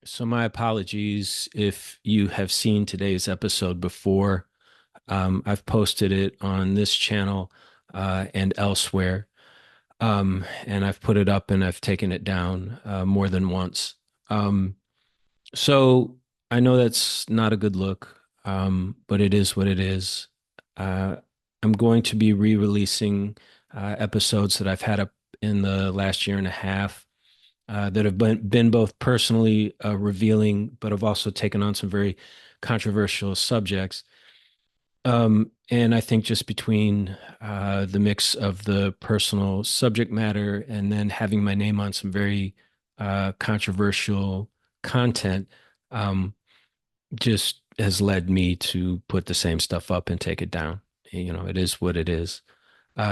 So my apologies if you have seen today's episode before. I've posted it on this channel and elsewhere, and I've put it up and I've taken it down more than once. Um, so I know that's not a good look, but it is what it is. Uh, I'm going to be re-releasing episodes that I've had up in the last year and a half that have been both personally revealing, but have also taken on some very controversial subjects. And I think just between the mix of the personal subject matter and then having my name on some very controversial content, um, just has led me to put the same stuff up and take it down. It is what it is.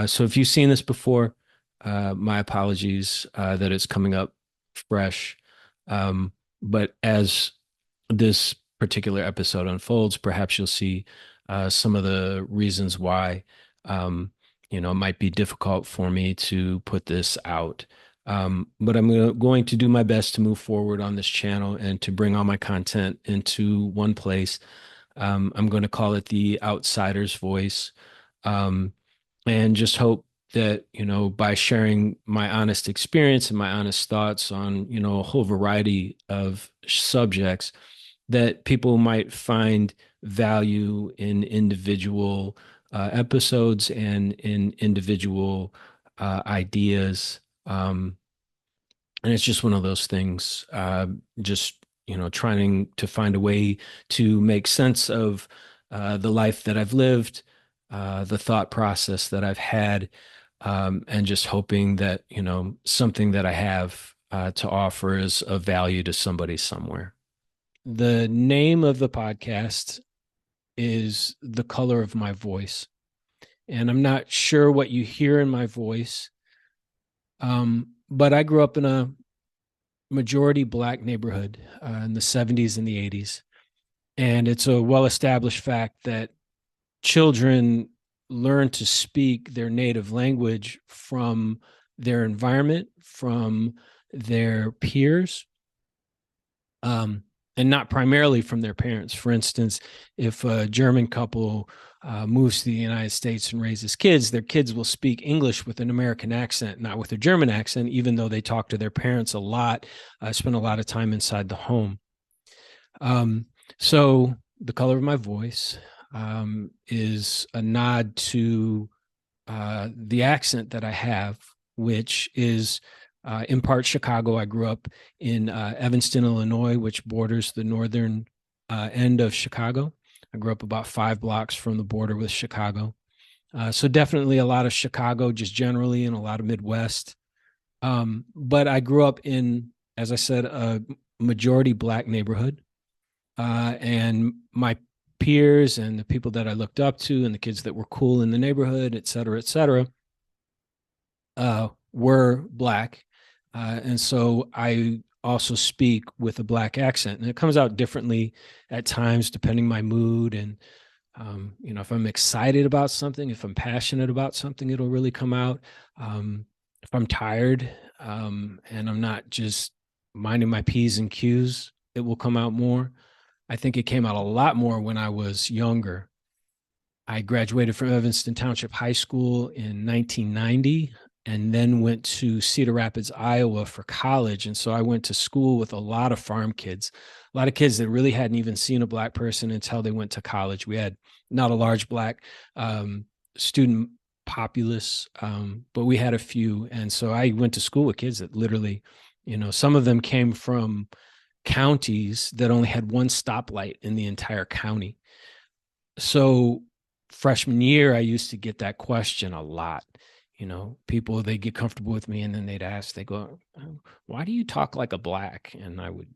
So if you've seen this before, my apologies that it's coming up fresh. But as this particular episode unfolds, perhaps you'll see some of the reasons why, it might be difficult for me to put this out. But I'm going to do my best to move forward on this channel and to bring all my content into one place. I'm going to call it the Outsider's Voice. Um, and just hope that by sharing my honest experience and my honest thoughts on a whole variety of subjects, that people might find value in individual episodes and in individual ideas. And it's just one of those things, just trying to find a way to make sense of the life that I've lived, the thought process that I've had, and just hoping that something that I have to offer is of value to somebody somewhere. The name of the podcast is The Color of My Voice, and I'm not sure what you hear in my voice, but I grew up in a majority black neighborhood in the 70s and the 80s. And it's a well established fact that children learn to speak their native language from their environment, from their peers, and not primarily from their parents. For instance, if a German couple moves to the United States and raises kids, their kids will speak English with an American accent, not with a German accent, even though they talk to their parents a lot, spend a lot of time inside the home. Um, so the color of my voice is a nod to the accent that I have, which is in part Chicago. I grew up in Evanston, Illinois, which borders the northern end of Chicago. I grew up about 5 blocks from the border with Chicago. So definitely a lot of Chicago just generally and a lot of Midwest. But I grew up in, as I said, a majority black neighborhood. And my peers and the people that I looked up to and the kids that were cool in the neighborhood, et cetera, were black. And so I also speak with a black accent, and it comes out differently at times depending my mood. And, if I'm excited about something, if I'm passionate about something, it'll really come out. If I'm tired and I'm not just minding my P's and Q's, it will come out more. I think it came out a lot more when I was younger. I graduated from Evanston Township High School in 1990 and then went to Cedar Rapids, Iowa for college. And so I went to school with a lot of farm kids, a lot of kids that really hadn't even seen a black person until they went to college. We had not a large black student populace, but we had a few. And so I went to school with kids that literally, some of them came from counties that only had one stoplight in the entire county. So freshman year, I used to get that question a lot. People, they get comfortable with me and then they'd ask, they go, why do you talk like a black? And I would,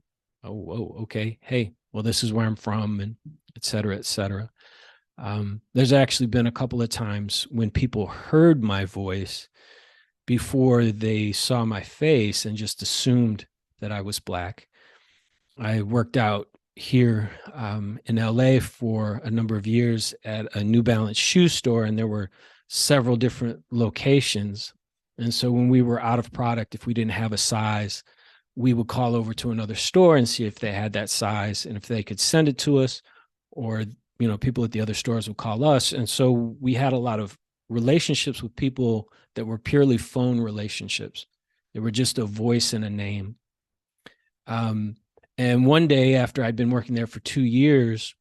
oh, whoa, okay. Hey, well, this is where I'm from, and et cetera, et cetera. There's actually been a couple of times when people heard my voice before they saw my face and just assumed that I was black. I worked out here in LA for a number of years at a New Balance shoe store, and there were several different locations. And so when we were out of product, if we didn't have a size, we would call over to another store and see if they had that size and if they could send it to us, or people at the other stores would call us. And so we had a lot of relationships with people that were purely phone relationships. They were just a voice and a name. And one day, after I'd been working there for 2 years,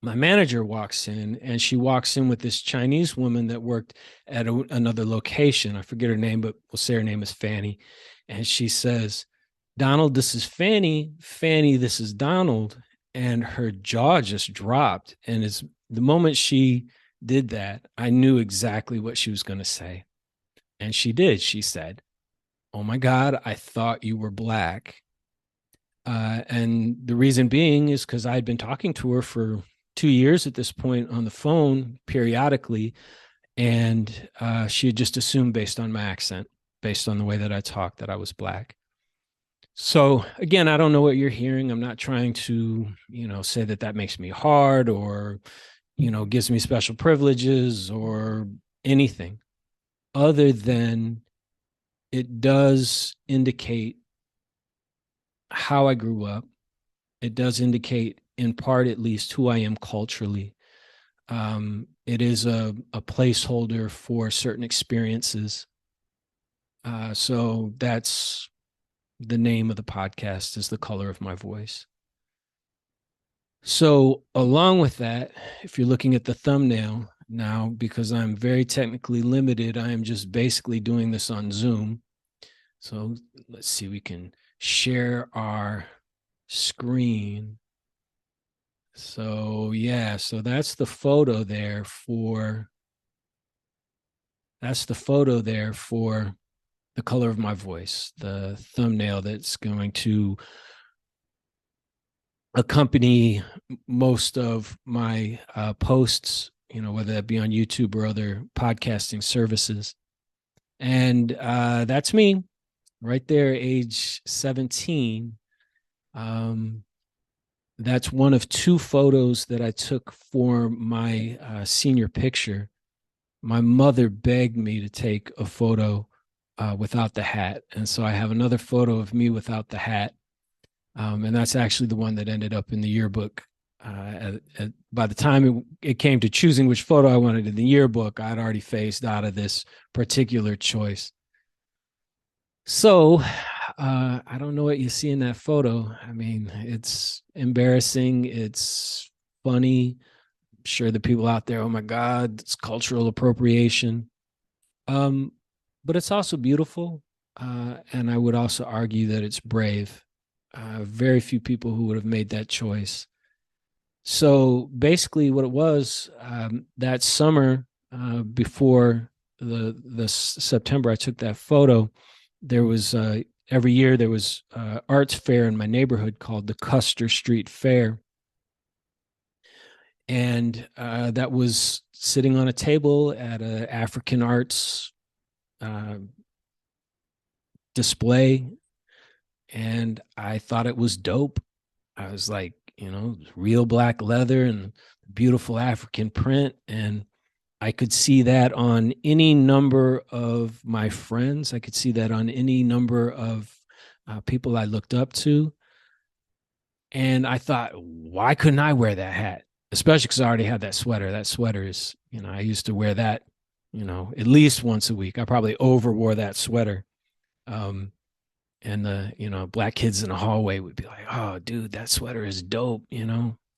my manager walks in, and she walks in with this Chinese woman that worked at another location. I forget her name, but we'll say her name is Fanny. And she says, "Donald, this is Fanny. Fanny, this is Donald." And her jaw just dropped. And it's the moment she did that, I knew exactly what she was going to say. And she did. She said, "Oh my God, I thought you were black." And the reason being is because I had been talking to her for 2 years at this point on the phone periodically. And she had just assumed, based on my accent, based on the way that I talked, that I was black. So again, I don't know what you're hearing. I'm not trying to, say that that makes me hard or, gives me special privileges or anything, other than it does indicate how I grew up. It does indicate, in part at least, who I am culturally. It is a placeholder for certain experiences. So that's the name of the podcast, is The Color of My Voice. So along with that, if you're looking at the thumbnail now, because I'm very technically limited, I am just basically doing this on Zoom. So let's see, we can share our screen. So yeah, so that's the photo there for The Color of My Voice, the thumbnail that's going to accompany most of my posts, whether that be on YouTube or other podcasting services. And that's me right there, age 17. That's one of two photos that I took for my senior picture. My mother begged me to take a photo without the hat. And so I have another photo of me without the hat. And that's actually the one that ended up in the yearbook. By the time it came to choosing which photo I wanted in the yearbook, I'd already phased out of this particular choice. So I don't know what you see in that photo. I mean, it's embarrassing. It's funny. I'm sure the people out there, oh my God, it's cultural appropriation. But it's also beautiful. And I would also argue that it's brave. Very few people who would have made that choice. So basically, what it was, that summer, before the September I took that photo, there was every year there was arts fair in my neighborhood called the Custer Street Fair. And that was sitting on a table at an African arts display. And I thought it was dope. I was like, real black leather and beautiful African print. And I could see that on any number of my friends. I could see that on any number of people I looked up to. And I thought, why couldn't I wear that hat? Especially because I already had that sweater. That sweater is, I used to wear that, at least once a week. I probably overwore that sweater. And the black kids in the hallway would be like, "Oh dude, that sweater is dope."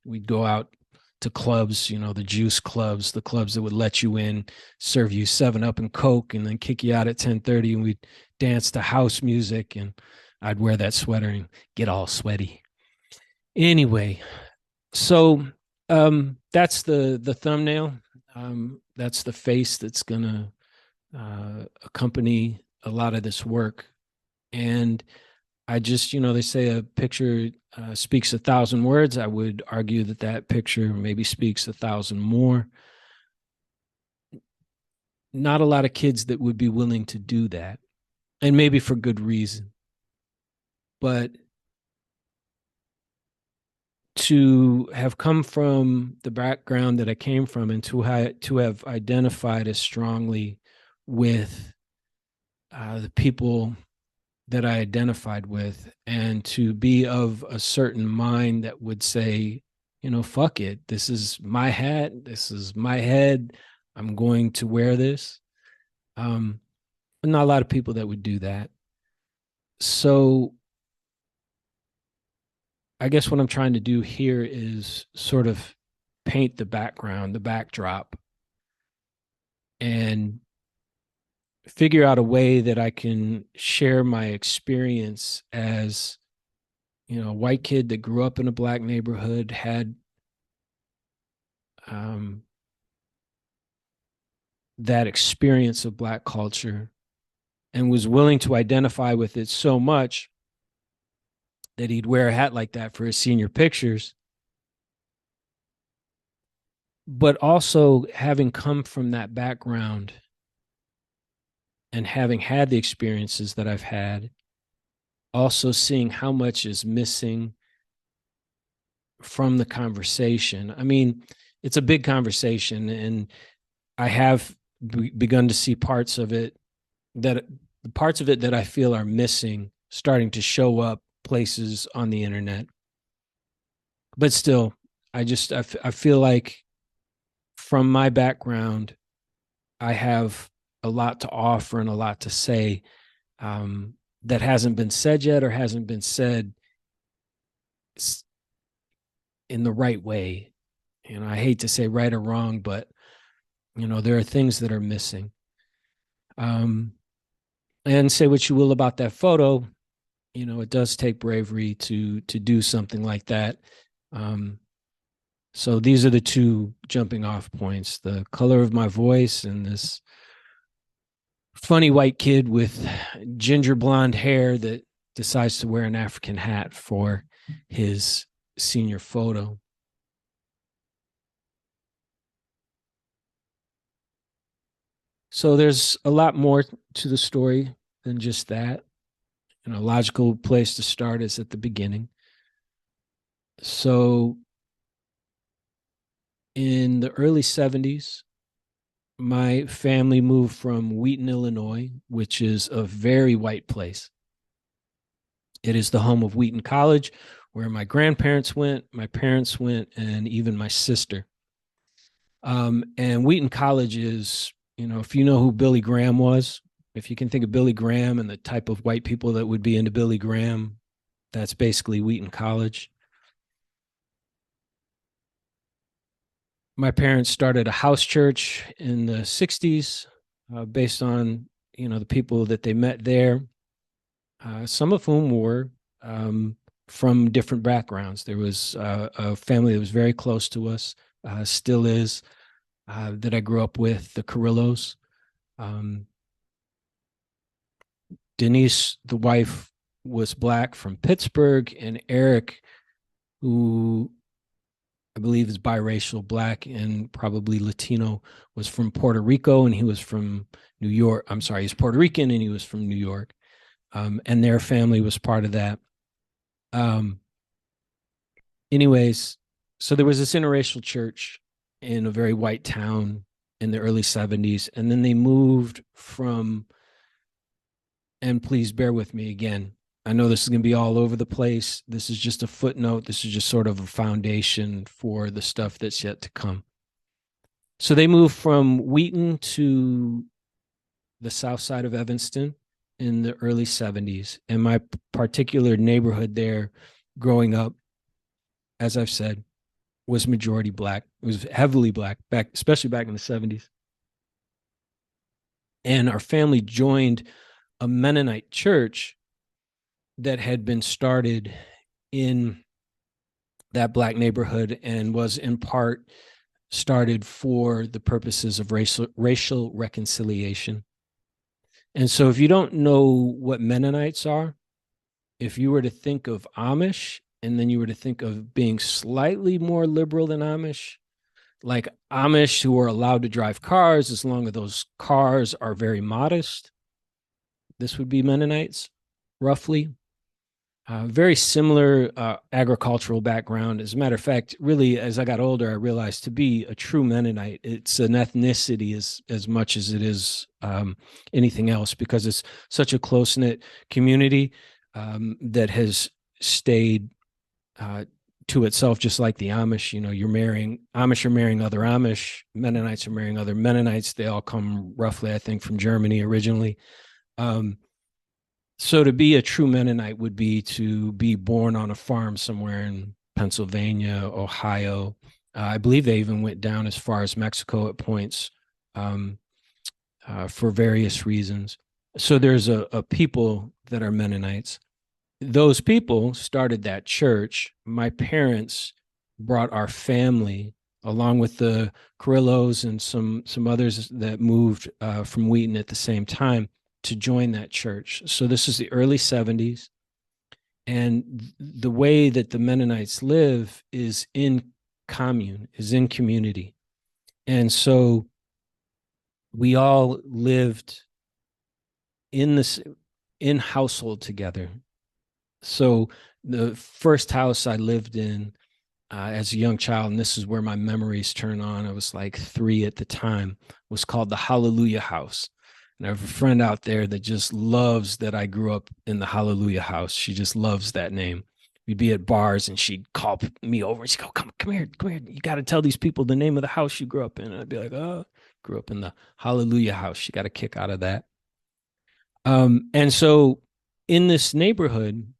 We'd go out to clubs, the juice clubs, the clubs that would let you in, serve you 7-Up and Coke, and then kick you out at 10:30, and we'd dance to house music, and I'd wear that sweater and get all sweaty. Anyway, so that's the thumbnail. That's the face that's gonna accompany a lot of this work. And I just, they say a picture speaks 1,000 words. I would argue that that picture maybe speaks 1,000 more. Not a lot of kids that would be willing to do that, and maybe for good reason. But to have come from the background that I came from, and to have identified as strongly with the people that I identified with, and to be of a certain mind that would say, fuck it. This is my hat. This is my head. I'm going to wear this. Not a lot of people that would do that. So I guess what I'm trying to do here is sort of paint the background, the backdrop, and figure out a way that I can share my experience as, a white kid that grew up in a black neighborhood, had um, that experience of black culture, and was willing to identify with it so much that he'd wear a hat like that for his senior pictures. But also, having come from that background and having had the experiences that I've had, also seeing how much is missing from the conversation. I mean, it's a big conversation, and I have begun to see parts of it that I feel are missing starting to show up places on the internet. But still, I feel like from my background, I have a lot to offer and a lot to say, that hasn't been said yet, or hasn't been said in the right way. I hate to say right or wrong, but there are things that are missing. And say what you will about that photo, it does take bravery to do something like that. So these are the two jumping off points: the color of my voice and this funny white kid with ginger blonde hair that decides to wear an African hat for his senior photo. So there's a lot more to the story than just that. A logical place to start is at the beginning. So in the early 70s, my family moved from Wheaton, Illinois, which is a very white place. It is the home of Wheaton College, where my grandparents went, my parents went, and even my sister. And Wheaton College is, if you know who Billy Graham was, if you can think of Billy Graham and the type of white people that would be into Billy Graham, that's basically Wheaton College. My parents started a house church in the 60s, based on, the people that they met there, some of whom were from different backgrounds. There was a family that was very close to us, still is, that I grew up with, the Carrillos. Denise, the wife, was black from Pittsburgh, and Eric, who I believe is biracial, black and probably Latino, was from Puerto Rico, and he was from New York. I'm sorry, he's Puerto Rican and he was from New York. And their family was part of that. Anyways, so there was this interracial church in a very white town in the early 70s. And then they moved from, and please bear with me again, I know this is going to be all over the place. This is just a footnote. This is just sort of a foundation for the stuff that's yet to come. So they moved from Wheaton to the south side of Evanston in the early 70s. And my particular neighborhood there growing up, as I've said, was majority black. It was heavily black, especially back in the 70s. And our family joined a Mennonite church that had been started in that black neighborhood and was in part started for the purposes of racial reconciliation. And so if you don't know what Mennonites are, if you were to think of Amish and then you were to think of being slightly more liberal than Amish, like Amish who are allowed to drive cars as long as those cars are very modest, this would be Mennonites, roughly. Very similar agricultural background. As a matter of fact, really, as I got older, I realized to be a true Mennonite, it's an ethnicity as much as it is anything else, because it's such a close knit community that has stayed uh, to itself, just like the Amish. You know, you're marrying Amish are marrying other Amish, Mennonites are marrying other Mennonites. They all come roughly, I think, from Germany originally. Um, so to be a true Mennonite would be to be born on a farm somewhere in Pennsylvania, Ohio. I believe they even went down as far as Mexico at points um, for various reasons. So there's a people that are Mennonites. Those people started that church. My parents brought our family along with the Carrillos and some others that moved from Wheaton at the same time to join that church. So this is the early 70s. And the way that the Mennonites live is in commune, is in community. And so we all lived in this in household together. So the first house I lived in as a young child, and this is where my memories turn on. I was like 3 at the time, was called the Hallelujah House. And I have a friend out there that just loves that I grew up in the Hallelujah House. She just loves that name. We'd be at bars and she'd call me over and she'd go, come here, come here. You got to tell these people the name of the house you grew up in. And I'd be like, oh, grew up in the Hallelujah House. She got a kick out of that. And so in this neighborhood,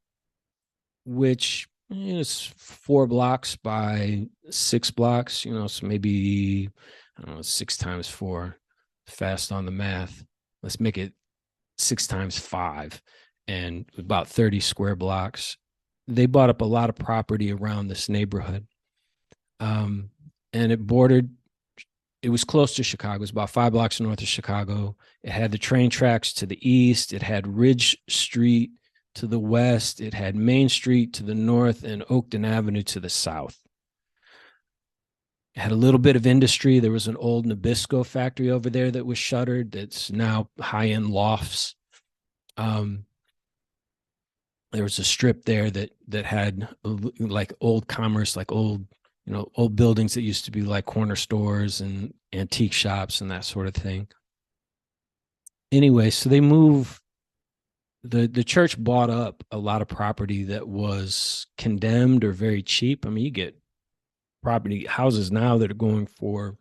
which is 4 blocks by 6 blocks, so maybe, I don't know, 6 times 4, fast on the math. Let's make it 6 times 5, and about 30 square blocks. They bought up a lot of property around this neighborhood. And it was close to Chicago. It was about 5 blocks north of Chicago. It had the train tracks to the east. It had Ridge Street to the west. It had Main Street to the north and Oakton Avenue to the south. It had a little bit of industry. There was an old Nabisco factory over there that was shuttered. That's now high-end lofts. There was a strip there that had like old commerce, like old buildings that used to be like corner stores and antique shops and that sort of thing. Anyway, so the church bought up a lot of property that was condemned or very cheap. I mean, you get property houses now that are going for,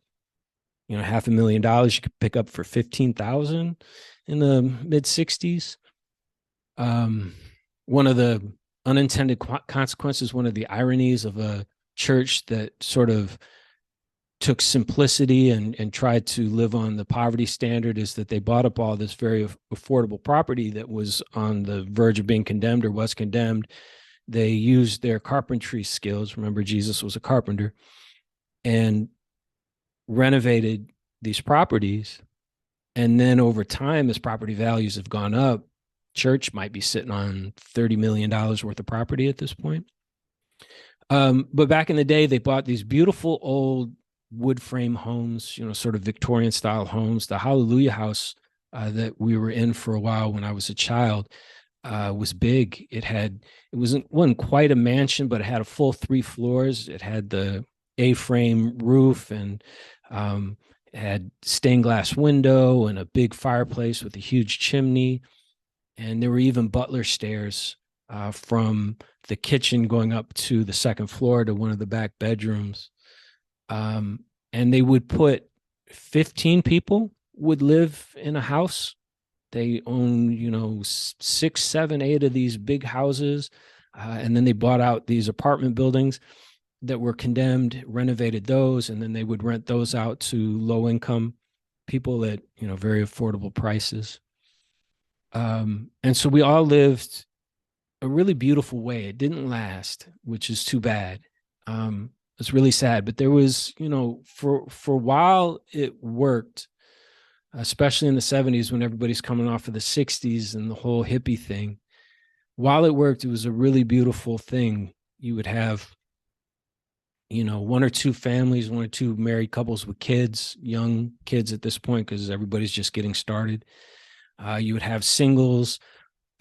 $500,000 you could pick up for 15,000 in the mid 60s. One of the unintended consequences, one of the ironies of a church that sort of took simplicity and tried to live on the poverty standard, is that they bought up all this very affordable property that was on the verge of being condemned or was condemned. They used their carpentry skills. Remember, Jesus was a carpenter, and renovated these properties. And then over time, as property values have gone up, church might be sitting on $30 million worth of property at this point. But back in the day, they bought these beautiful old wood frame homes, sort of Victorian style homes. The Hallelujah House that we were in for a while when I was a child was big. It wasn't quite a mansion, but it had a full 3 floors. It had the A-frame roof, and it had stained glass window and a big fireplace with a huge chimney. And there were even butler stairs from the kitchen going up to the second floor to one of the back bedrooms. And they would put 15 people would live in a house. They own, 6, 7, 8 of these big houses. And then they bought out these apartment buildings that were condemned, renovated those, and then they would rent those out to low income people at, very affordable prices. And so we all lived a really beautiful way. It didn't last, which is too bad. It's really sad, but there was, for a while it worked, especially in the 70s when everybody's coming off of the 60s and the whole hippie thing. While it worked, it was a really beautiful thing. You would have, 1 or 2 families, 1 or 2 married couples with kids, young kids at this point, because everybody's just getting started. You would have singles.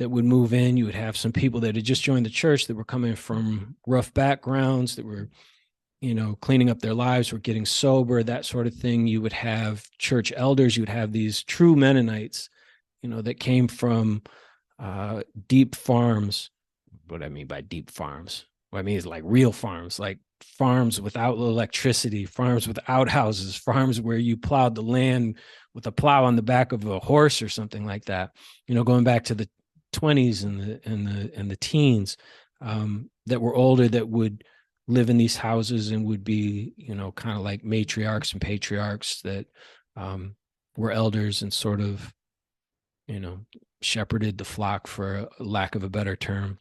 that would move in. You would have some people that had just joined the church that were coming from rough backgrounds, that were, cleaning up their lives, were getting sober, that sort of thing. You would have church elders. You would have these true Mennonites, that came from deep farms. What I mean by deep farms, what I mean is like real farms, like farms without electricity, farms with outhouses, farms where you plowed the land with a plow on the back of a horse or something like that. Going back to the 20s and the teens, that were older, that would live in these houses and would be, kind of like matriarchs and patriarchs that were elders and sort of, shepherded the flock, for lack of a better term.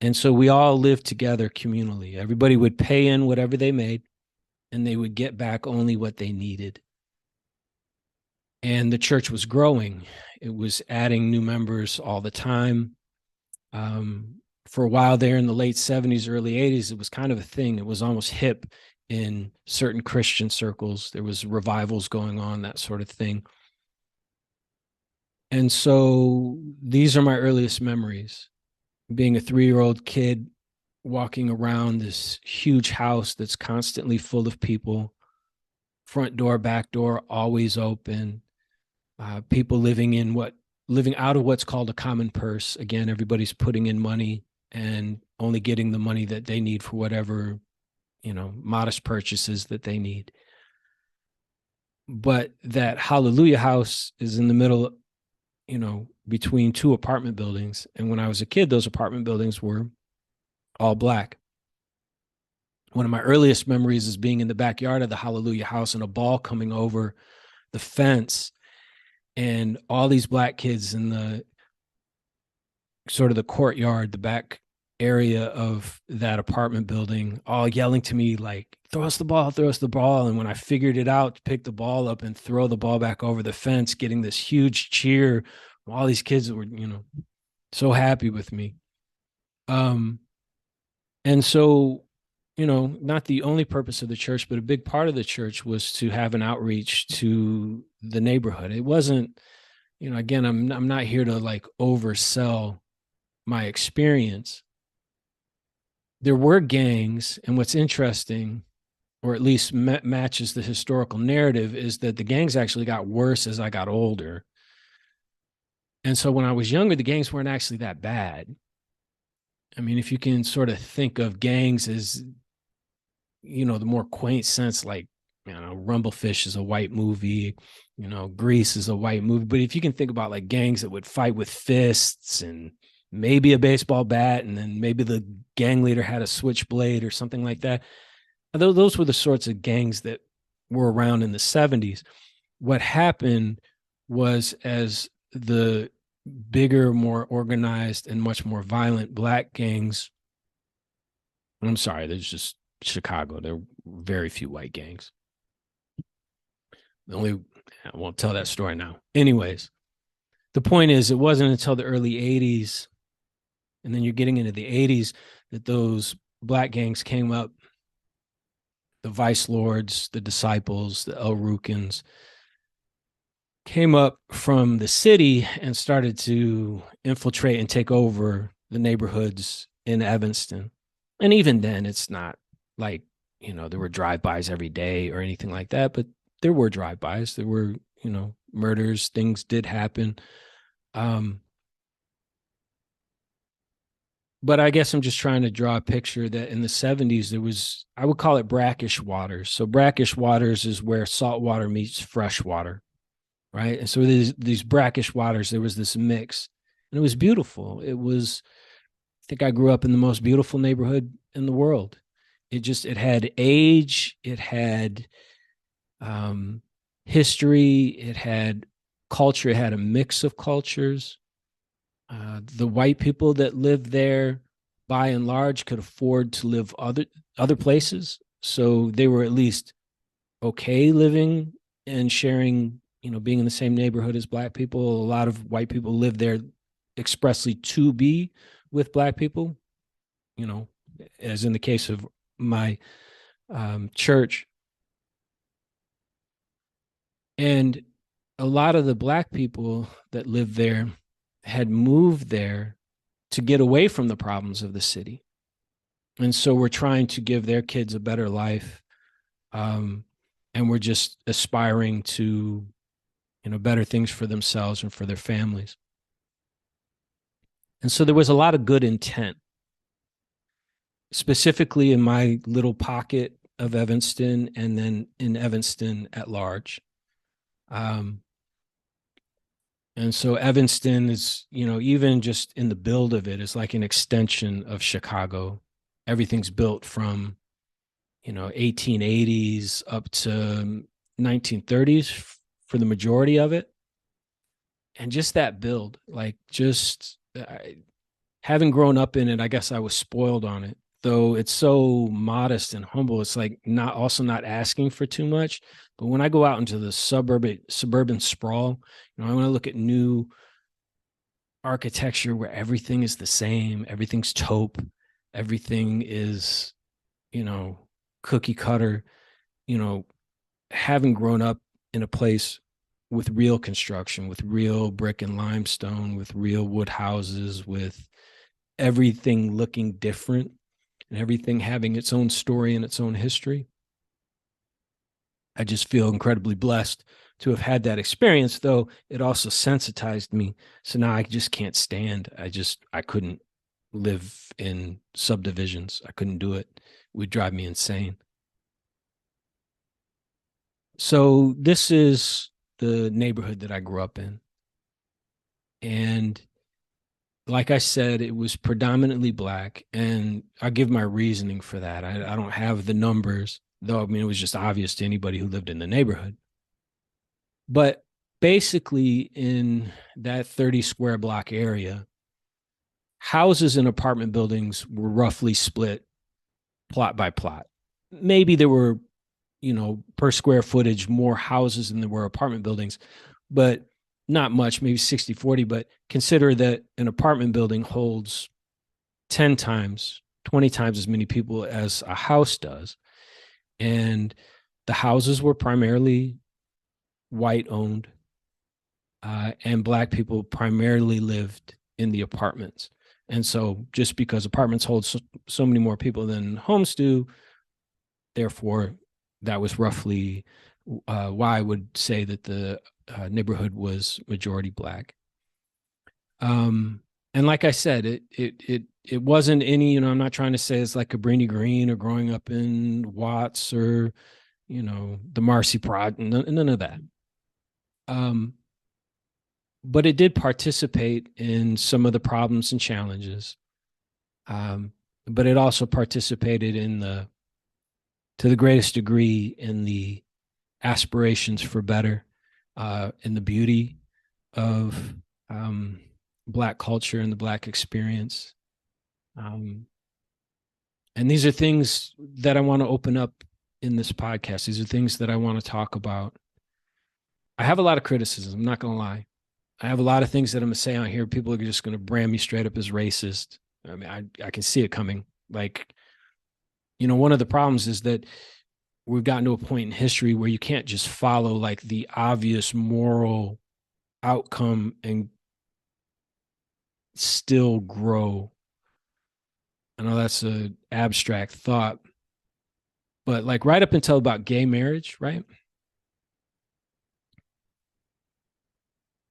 And so we all lived together communally. Everybody would pay in whatever they made, and they would get back only what they needed. And the church was growing. It was adding new members all the time. For a while there in the late 70s, early 80s, it was kind of a thing. It was almost hip in certain Christian circles. There was revivals going on, that sort of thing. And so these are my earliest memories, being a 3-year-old kid walking around this huge house that's constantly full of people, front door, back door, always open, people living out of what's called a common purse. Again, everybody's putting in money and only getting the money that they need for whatever, modest purchases that they need. But that Hallelujah house is in the middle, between 2 apartment buildings. And when I was a kid, those apartment buildings were all Black. One of my earliest memories is being in the backyard of the Hallelujah house and a ball coming over the fence, and all these Black kids in the sort of the courtyard, the back area of that apartment building, all yelling to me like, throw us the ball, throw us the ball. And when I figured it out to pick the ball up and throw the ball back over the fence, getting this huge cheer, all these kids were, so happy with me. And so, not the only purpose of the church, but a big part of the church was to have an outreach to the neighborhood. It wasn't, again, I'm not here to like oversell my experience. There were gangs, and what's interesting, or at least matches the historical narrative, is that the gangs actually got worse as I got older. And so when I was younger, the gangs weren't actually that bad. I mean, if you can sort of think of gangs as, the more quaint sense, like, Rumblefish is a white movie, Grease is a white movie. But if you can think about like gangs that would fight with fists and maybe a baseball bat, and then maybe the gang leader had a switchblade or something like that, those were the sorts of gangs that were around in the 70s. What happened was, as the bigger, more organized, and much more violent Black gangs, I'm sorry, there's just Chicago, there are very few white gangs. I won't tell that story now. Anyways, the point is, it wasn't until the early 80s, and then you're getting into the 80s, that those Black gangs came up. The Vice Lords, the Disciples, the El Rukins came up from the city and started to infiltrate and take over the neighborhoods in Evanston. And even then, it's not like, there were drive-bys every day or anything like that, but there were drive-bys. There were, murders. Things did happen. But I guess I'm just trying to draw a picture that in the 70s, there was, I would call it brackish waters. So brackish waters is where salt water meets fresh water, right? And so these brackish waters, there was this mix, and it was beautiful. I think I grew up in the most beautiful neighborhood in the world. It had age, it had history, it had culture, it had a mix of cultures. The white people that lived there, by and large, could afford to live other places, so they were at least okay living and sharing, being in the same neighborhood as Black people. A lot of white people lived there expressly to be with Black people, as in the case of my church. And a lot of the black people that lived there had moved there to get away from the problems of the city. And so we're trying to give their kids a better life. Um, and we're just aspiring to, better things for themselves and for their families. And so there was a lot of good intent, specifically in my little pocket of Evanston and then in Evanston at large. Um, and so Evanston is, even just in the build of it, is like an extension of Chicago. Everything's built from, 1880s up to 1930s for the majority of it. And just that build, like just having grown up in it, I guess I was spoiled on it. Though it's so modest and humble, it's like not asking for too much. But when I go out into the suburban sprawl, I want to look at new architecture where everything is the same, everything's taupe, everything is, cookie cutter. Having grown up in a place with real construction, with real brick and limestone, with real wood houses, with everything looking different and everything having its own story and its own history. I just feel incredibly blessed to have had that experience, though it also sensitized me. So now I just can't stand. I couldn't live in subdivisions. I couldn't do it. It would drive me insane. So this is the neighborhood that I grew up in. And like I said, it was predominantly black. And I give my reasoning for that. I don't have the numbers, though. I mean, it was just obvious to anybody who lived in the neighborhood. But basically, in that 30 square block area, houses and apartment buildings were roughly split plot by plot. Maybe there were, per square footage, more houses than there were apartment buildings, but not much, maybe 60-40. But consider that an apartment building holds 10 times, 20 times as many people as a house does. And the houses were primarily white owned, and black people primarily lived in the apartments. And so just because apartments hold so many more people than homes do, therefore, that was roughly why I would say that the neighborhood was majority black. And like I said, it wasn't any, I'm not trying to say it's like Cabrini Green or growing up in Watts or, the Marcy Project, none of that. But it did participate in some of the problems and challenges. But it also participated to the greatest degree, in the aspirations for better, in the beauty of Black culture and the Black experience. And these are things that I want to open up in this podcast. These are things that I want to talk about. I have a lot of criticism, I'm not going to lie. I have a lot of things that I'm going to say on here. People are just going to brand me straight up as racist. I mean, I can see it coming. Like, one of the problems is that we've gotten to a point in history where you can't just follow like the obvious moral outcome and still grow. I know that's an abstract thought, but like right up until about gay marriage, right?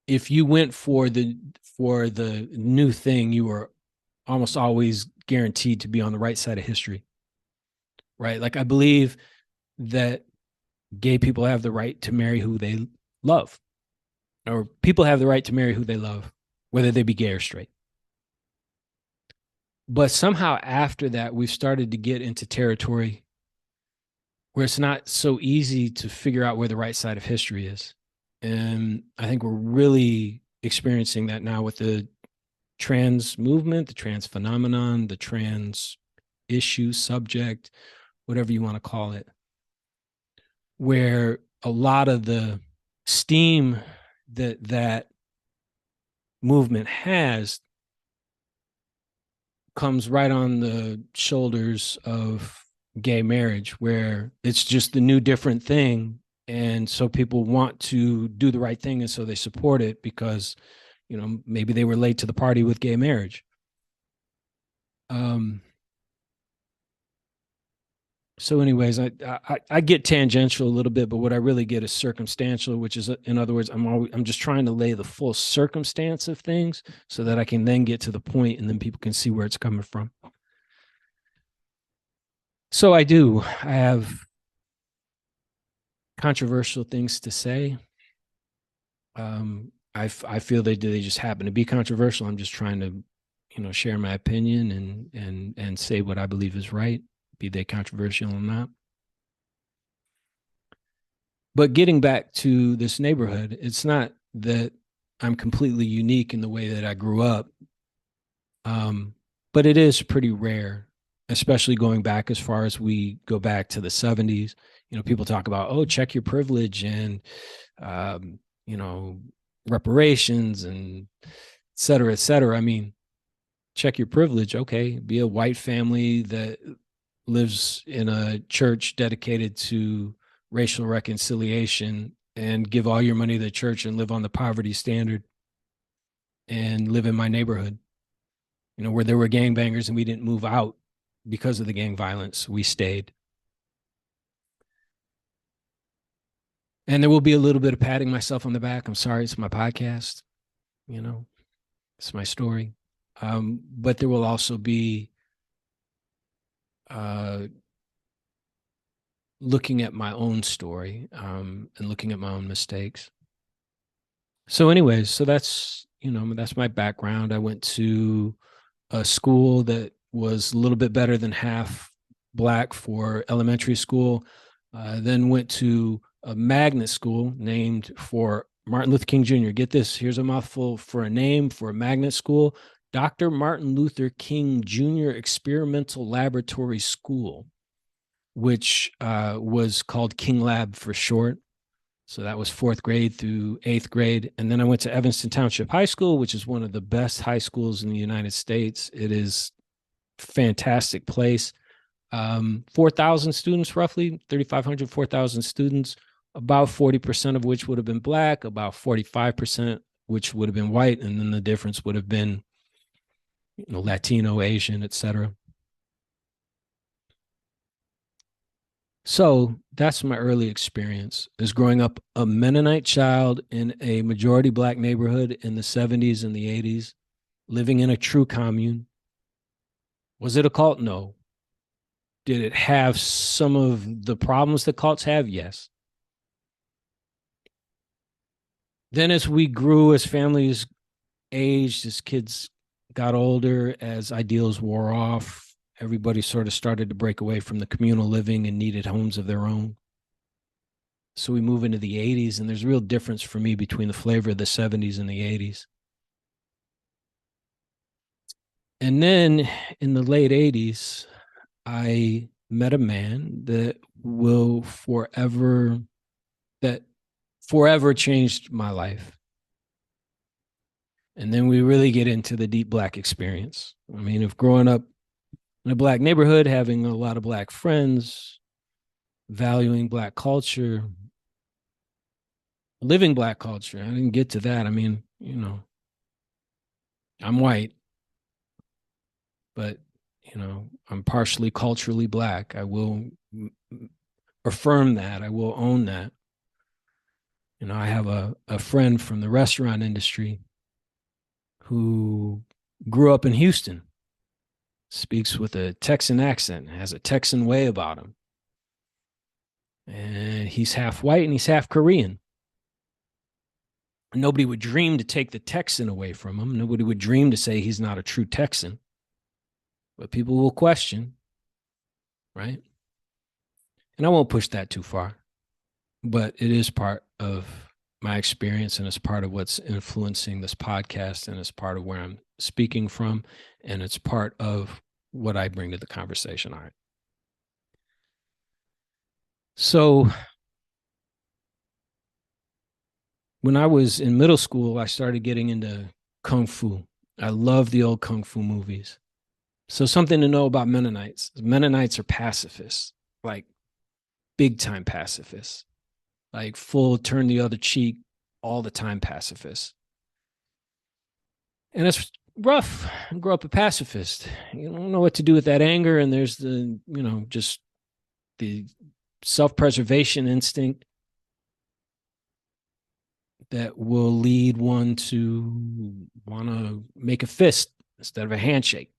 If you went for the new thing, you were almost always guaranteed to be on the right side of history, right? Like I believe that gay people have the right to marry who they love, or people have the right to marry who they love, whether they be gay or straight. But somehow after that, we've started to get into territory where it's not so easy to figure out where the right side of history is. And I think we're really experiencing that now with the trans movement, the trans phenomenon, the trans issue, subject, whatever you want to call it, where a lot of the steam that movement has comes right on the shoulders of gay marriage, where it's just the new different thing And so people want to do the right thing. And so they support it because, maybe they were late to the party with gay marriage. Um, so anyways, I get tangential a little bit, but what I really get is circumstantial, which is, in other words, I'm just trying to lay the full circumstance of things so that I can then get to the point and then people can see where it's coming from. So I have controversial things to say. I feel they just happen to be controversial. I'm just trying to, share my opinion and say what I believe is right, be they controversial or not. But getting back to this neighborhood, it's not that I'm completely unique in the way that I grew up, but it is pretty rare, especially going back as far as we go back to the 70s. People talk about, oh, check your privilege and, um, you know, reparations and et cetera, et cetera. I mean, check your privilege. Okay. Be a white family that lives in a church dedicated to racial reconciliation and give all your money to the church and live on the poverty standard and live in my neighborhood, where there were gangbangers and we didn't move out because of the gang violence. We stayed. And there will be a little bit of patting myself on the back. I'm sorry, it's my podcast. It's my story. But there will also be uh, looking at my own story and looking at my own mistakes. So, anyways, so that's my background. I went to a school that was a little bit better than half black for elementary school. Then went to a magnet school named for Martin Luther King Jr. Get this, here's a mouthful for a name for a magnet school: Dr. Martin Luther King Jr. Experimental Laboratory School, which was called King Lab for short. So that was fourth grade through eighth grade. And then I went to Evanston Township High School, which is one of the best high schools in the United States. It is a fantastic place. 4,000 students, roughly 3,500, 4,000 students, about 40% of which would have been black, about 45%, which would have been white. And then the difference would have been, Latino, Asian, etc. So that's my early experience, is growing up a Mennonite child in a majority black neighborhood in the 70s and the 80s, living in a true commune. Was it a cult? No. Did it have some of the problems that cults have? Yes. Then as we grew, as families aged, as kids got older, as ideals wore off, everybody sort of started to break away from the communal living and needed homes of their own. So we move into the 80s, and there's a real difference for me between the flavor of the 70s and the 80s. And then in the late 80s, I met a man that forever changed my life. And then we really get into the deep black experience. I mean, if growing up in a black neighborhood, having a lot of black friends, valuing black culture, living black culture, I didn't get to that. I mean, I'm white, but I'm partially culturally black. I will affirm that. I will own that. I have a friend from the restaurant industry who grew up in Houston, speaks with a Texan accent, has a Texan way about him. And he's half white and he's half Korean. Nobody would dream to take the Texan away from him. Nobody would dream to say he's not a true Texan. But people will question, right? And I won't push that too far, but it is part of my experience, and it's part of what's influencing this podcast, and it's part of where I'm speaking from, and it's part of what I bring to the conversation. All right. So when I was in middle school, I started getting into Kung Fu. I love the old Kung Fu movies. So something to know about Mennonites. Mennonites are pacifists, like big time pacifists. like full turn the other cheek all the time pacifist. And it's rough. I grew up a pacifist. You don't know what to do with that anger. And there's just the self preservation instinct that will lead one to want to make a fist instead of a handshake.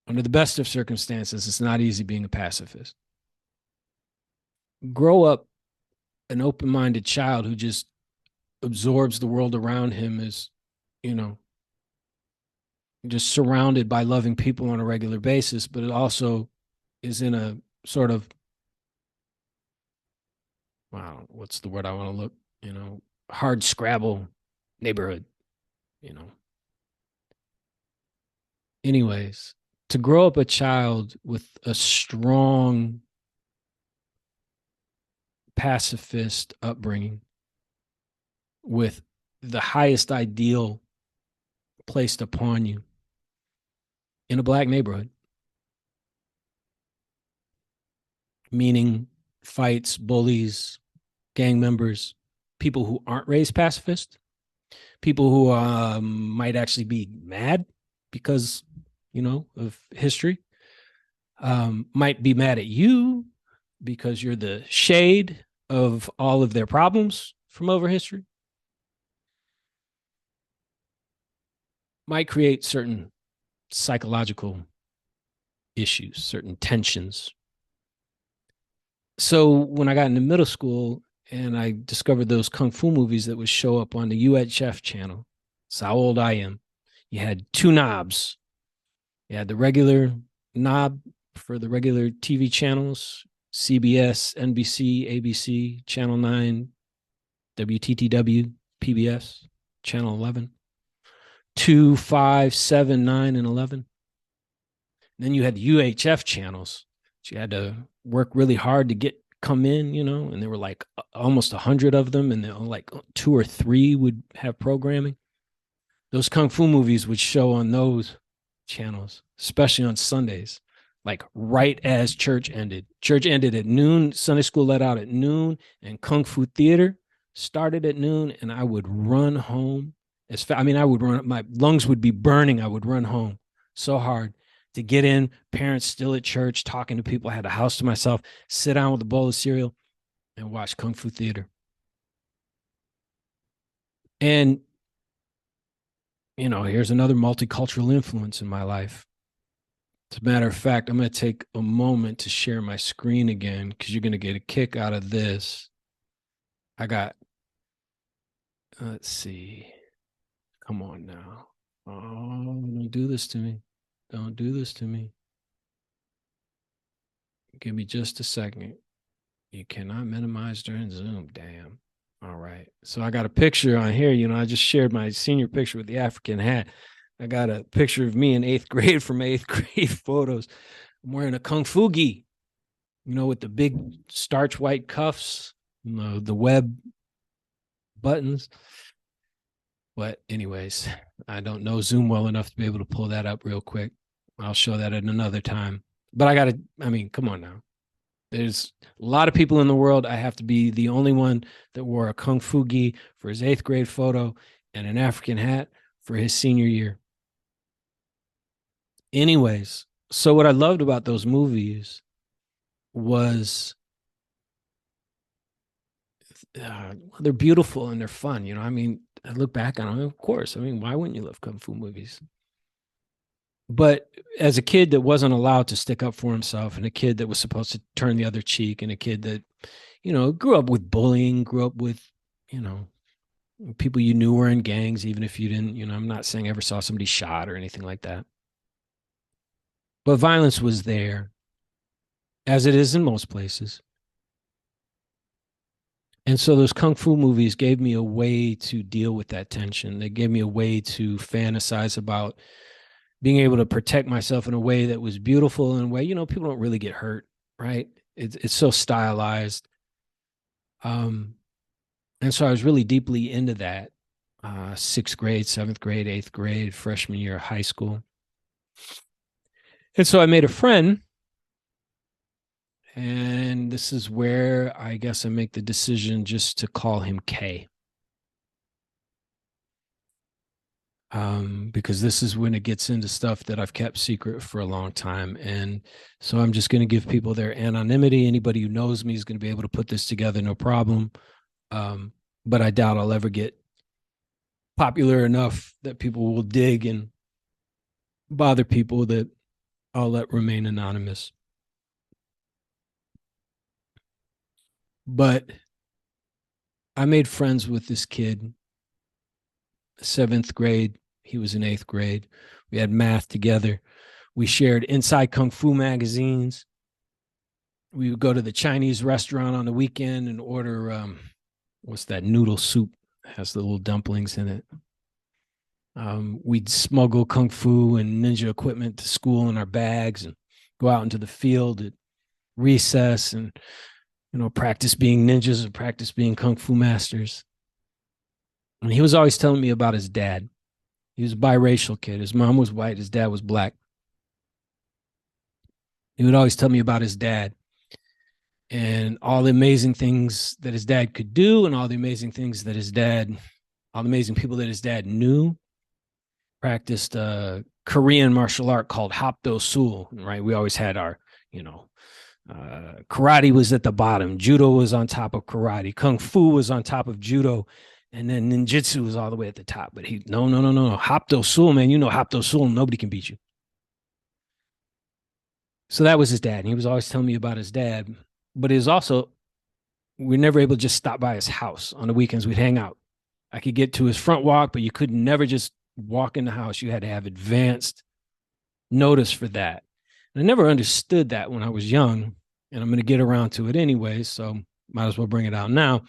Under the best of circumstances, it's not easy being a pacifist. Grow up an open minded child who just absorbs the world around him as, you know, just surrounded by loving people on a regular basis, but it also is in a sort of, wow, what's the word I want to look, hardscrabble neighborhood, you know. Anyways, to grow up a child with a strong pacifist upbringing with the highest ideal placed upon you in a black neighborhood, meaning fights, bullies, gang members, people who aren't raised pacifist, people who might actually be mad because, of history, might be mad at you because you're the shade of all of their problems from over history, might create certain psychological issues, certain tensions. So when I got into middle school and I discovered those kung fu movies that would show up on the UHF channel, that's how old I am. You had two knobs. You had the regular knob for the regular TV channels, CBS, NBC, ABC, Channel 9, WTTW, PBS, Channel 11, 2, 5, 7, 9, and 11. And then you had the UHF channels. So you had to work really hard to come in, and there were like almost 100 of them, and like 2 or 3 would have programming. Those kung fu movies would show on those channels, especially on Sundays, like right as church ended. Church ended at noon. Sunday school let out at noon, and kung fu theater started at noon. And I would run home as fast. I mean, I would run. My lungs would be burning. I would run home so hard to get in. Parents still at church, talking to people. I had a house to myself. Sit down with a bowl of cereal and watch kung fu theater. And here's another multicultural influence in my life. As a matter of fact, I'm going to take a moment to share my screen again because you're going to get a kick out of this. Let's see. Come on now. Oh, don't do this to me. Don't do this to me. Give me just a second. You cannot minimize during Zoom. Damn. All right. So I got a picture on here. I just shared my senior picture with the African hat. I got a picture of me in 8th grade from 8th grade photos. I'm wearing a kung fu gi, with the big starch white cuffs, the web buttons. But anyways, I don't know Zoom well enough to be able to pull that up real quick. I'll show that at another time. But come on now. There's a lot of people in the world. I have to be the only one that wore a kung fu gi for his 8th grade photo and an African hat for his senior year. Anyways, so what I loved about those movies was they're beautiful and they're fun. I look back on them, of course. Why wouldn't you love kung fu movies? But as a kid that wasn't allowed to stick up for himself, and a kid that was supposed to turn the other cheek, and a kid that, grew up with bullying, grew up with, people you knew were in gangs, even if you didn't, I'm not saying I ever saw somebody shot or anything like that. But violence was there, as it is in most places. And so those kung fu movies gave me a way to deal with that tension. They gave me a way to fantasize about being able to protect myself in a way that was beautiful, in a way, people don't really get hurt, right? It's so stylized. And so I was really deeply into that. 6th grade, 7th grade, 8th grade, freshman year of high school. And so I made a friend, and And this is where I guess I make the decision just to call him K. Because this is when it gets into stuff that I've kept secret for a long time. And so I'm just going to give people their anonymity. Anybody who knows me is going to be able to put this together, no problem. But I doubt I'll ever get popular enough that people will dig and bother people that I'll let remain anonymous. But I made friends with this kid, 7th grade. He was in 8th grade. We had math together. We shared Inside Kung Fu magazines. We would go to the Chinese restaurant on the weekend and order, what's that noodle soup? It has the little dumplings in it. We'd smuggle Kung Fu and ninja equipment to school in our bags and go out into the field at recess and, practice being ninjas and practice being Kung Fu masters. And he was always telling me about his dad. He was a biracial kid. His mom was white. His dad was black. He would always tell me about his dad and all the amazing things that his dad could do and all the amazing things that all the amazing people that his dad knew. Practiced a Korean martial art called Hapdo Sul, right? We always had our, karate was at the bottom. Judo was on top of karate. Kung Fu was on top of judo. And then ninjutsu was all the way at the top. But no. Hapdo Sul, man, Hapdo Sul, nobody can beat you. So that was his dad. And he was always telling me about his dad. But it was also, we were never able to just stop by his house. On the weekends, we'd hang out. I could get to his front walk, but you could never just walk in the house. You had to have advanced notice for that. And I never understood that when I was young. And I'm going to get around to it anyway. So might as well bring it out now.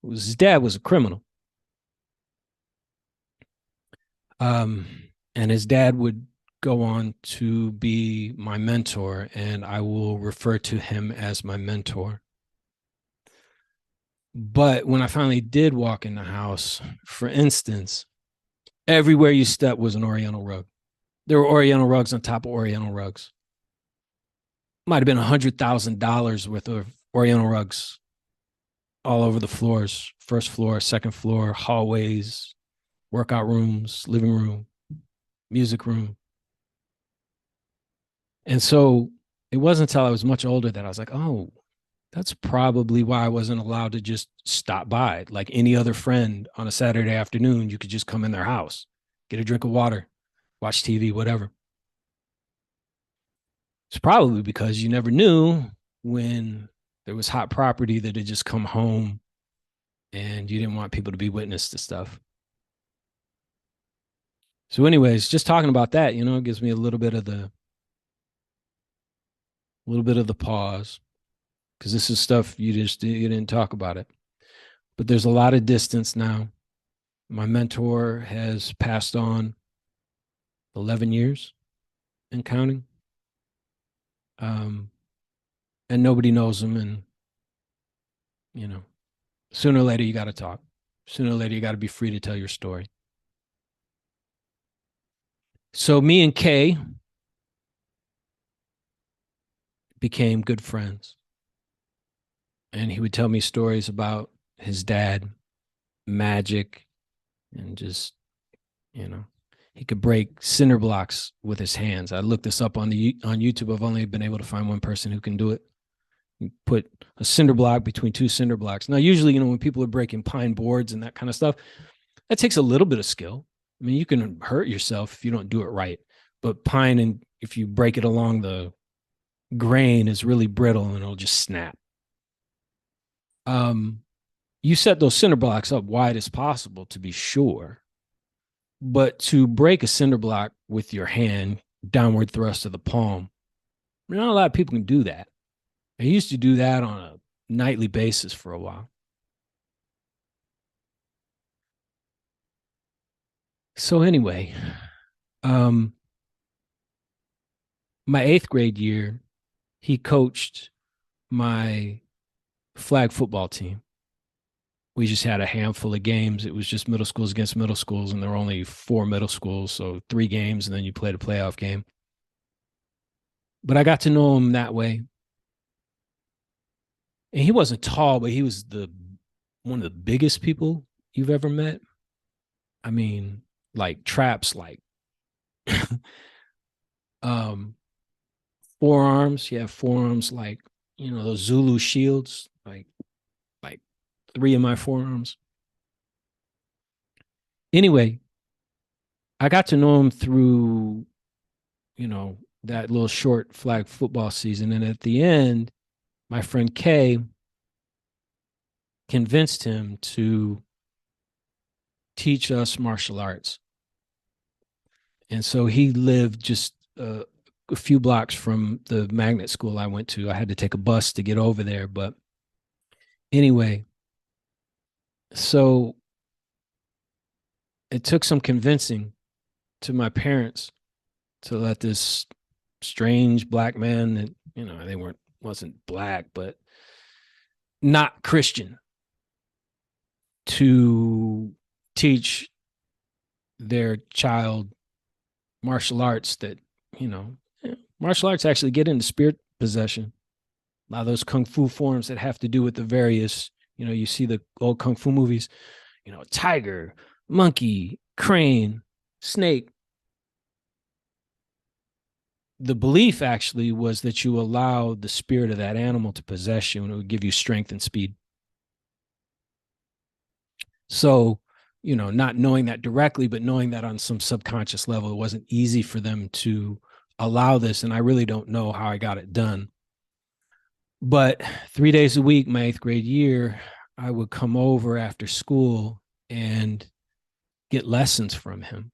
His dad was a criminal. And his dad would go on to be my mentor, and I will refer to him as my mentor. But when I finally did walk in the house, for instance, everywhere you step was an Oriental rug. There were Oriental rugs on top of Oriental rugs. Might have been $100,000 worth of Oriental rugs all over the floors, first floor, second floor, hallways, workout rooms, living room, music room. And so it wasn't until I was much older that I was like, oh, that's probably why I wasn't allowed to just stop by. Like any other friend on a Saturday afternoon, you could just come in their house, get a drink of water, watch TV, whatever. It's probably because you never knew when there was hot property that had just come home and you didn't want people to be witness to stuff. So anyways, just talking about that, it gives me a little bit of the pause, because this is stuff you didn't talk about it. But there's a lot of distance now. My mentor has passed on 11 years and counting. And nobody knows him. And, sooner or later you got to talk. Sooner or later you got to be free to tell your story. So me and Kay became good friends. And he would tell me stories about his dad, magic, and just, he could break cinder blocks with his hands. I looked this up on YouTube. I've only been able to find one person who can do it. You put a cinder block between two cinder blocks. Now, usually, when people are breaking pine boards and that kind of stuff, that takes a little bit of skill. I mean, you can hurt yourself if you don't do it right. But pine, and if you break it along the grain, is really brittle and it'll just snap. You set those cinder blocks up wide as possible to be sure. But to break a cinder block with your hand, downward thrust of the palm, not a lot of people can do that. I used to do that on a nightly basis for a while. So anyway, my 8th grade year, he coached my flag football team. We just had a handful of games. It was just middle schools against middle schools, and there were only 4 middle schools, so 3 games, and then you played a playoff game. But I got to know him that way. And he wasn't tall, but he was the one of the biggest people you've ever met. I mean, like traps, like um forearms. He had forearms like, those Zulu shields, like three of my forearms. Anyway, I got to know him through, that little short flag football season. And at the end, my friend Kay convinced him to teach us martial arts. And so he lived just a few blocks from the magnet school I went to. I had to take a bus to get over there. But anyway, so it took some convincing to my parents to let this strange black man that, they wasn't black, but not Christian, to teach their child martial arts that, you know, martial arts actually get into spirit possession. A lot of those kung fu forms that have to do with the various, you see the old kung fu movies, tiger, monkey, crane, snake. The belief actually was that you allow the spirit of that animal to possess you and it would give you strength and speed. So, not knowing that directly, but knowing that on some subconscious level, it wasn't easy for them to allow this. And I really don't know how I got it done. But 3 days a week, my 8th grade year, I would come over after school and get lessons from him.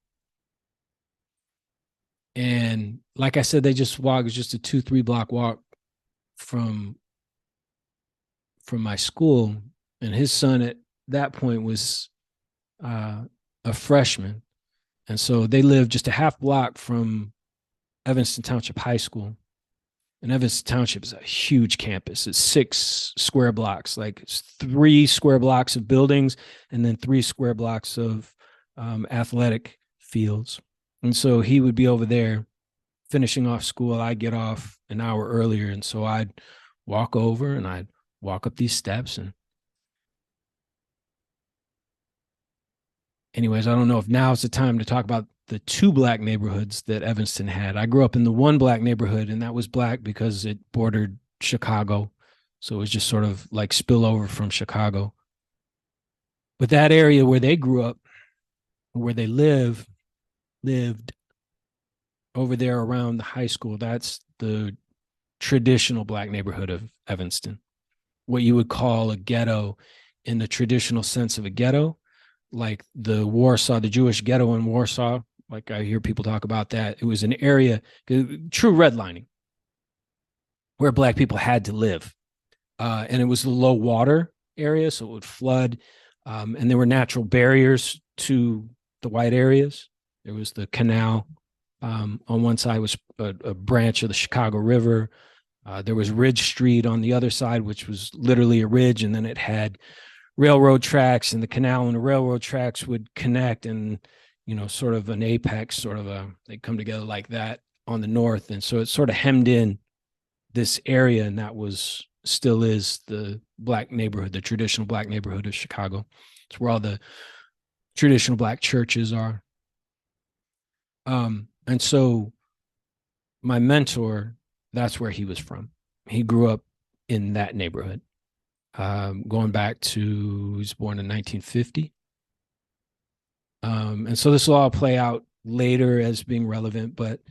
And like I said, they just walk, it was just a 2-3 block walk from my school. And his son at that point was a freshman. And so they lived just a half block from Evanston Township High School. And Evanston Township is a huge campus. It's 6 square blocks, like it's 3 square blocks of buildings and then 3 square blocks of athletic fields. And so he would be over there finishing off school. I'd get off an hour earlier. And so I'd walk over and I'd walk up these steps. And anyways, I don't know if now's the time to talk about the 2 black neighborhoods that Evanston had. I grew up in the 1 black neighborhood, and that was black because it bordered Chicago. So it was just sort of like spillover from Chicago. But that area where they grew up, where they lived over there around the high school, that's the traditional black neighborhood of Evanston. What you would call a ghetto in the traditional sense of a ghetto, like the Warsaw, the Jewish ghetto in Warsaw. Like I hear people talk about that. It was an area, true redlining, where black people had to live. And it was the low water area, so it would flood. And there were natural barriers to the white areas. There was the canal. On one side was a branch of the Chicago River. There was Ridge Street on the other side, which was literally a ridge, and then it had railroad tracks, and the canal and the railroad tracks would connect, and sort of an apex, they come together like that on the north. And so it sort of hemmed in this area, and that still is the black neighborhood, the traditional black neighborhood of Chicago. It's where all the traditional black churches are. And so my mentor, that's where he was from. He grew up in that neighborhood. Going back to, he was born in 1950. And so this will all play out later as being relevant, but,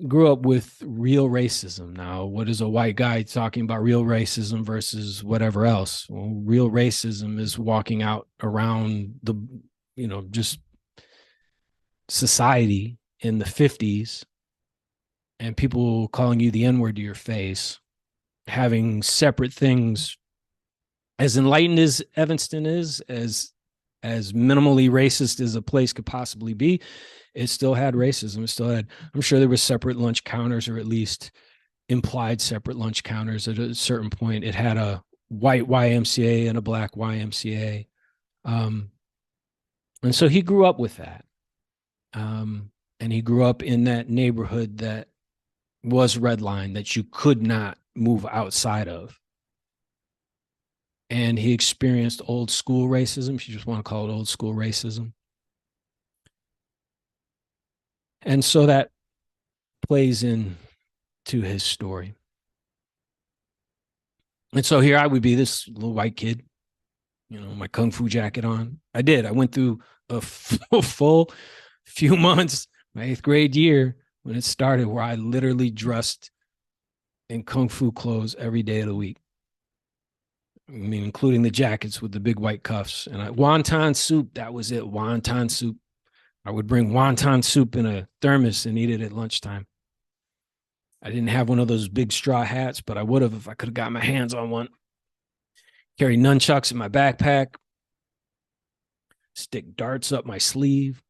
grew up with real racism. Now, what is a white guy talking about real racism versus whatever else? Well, real racism is walking out around the, just society in the 50s and people calling you the N-word to your face, having separate things. As enlightened as Evanston is, as minimally racist as a place could possibly be, it still had racism. It still had, I'm sure there were separate lunch counters, or at least implied separate lunch counters at a certain point. It had a white YMCA and a black YMCA. And so he grew up with that. And he grew up in that neighborhood that was redlined, that you could not move outside of. And he experienced old school racism. If you just want to call it old school racism. And so that plays into his story. And so here I would be, this little white kid, my kung fu jacket on. I did. I went through a full few months, my 8th grade year, when it started, where I literally dressed in kung fu clothes every day of the week. I mean, including the jackets with the big white cuffs. And wonton soup, that was it. Wonton soup. I would bring wonton soup in a thermos and eat it at lunchtime. I didn't have one of those big straw hats, but I would have if I could have got my hands on one. Carry nunchucks in my backpack. Stick darts up my sleeve.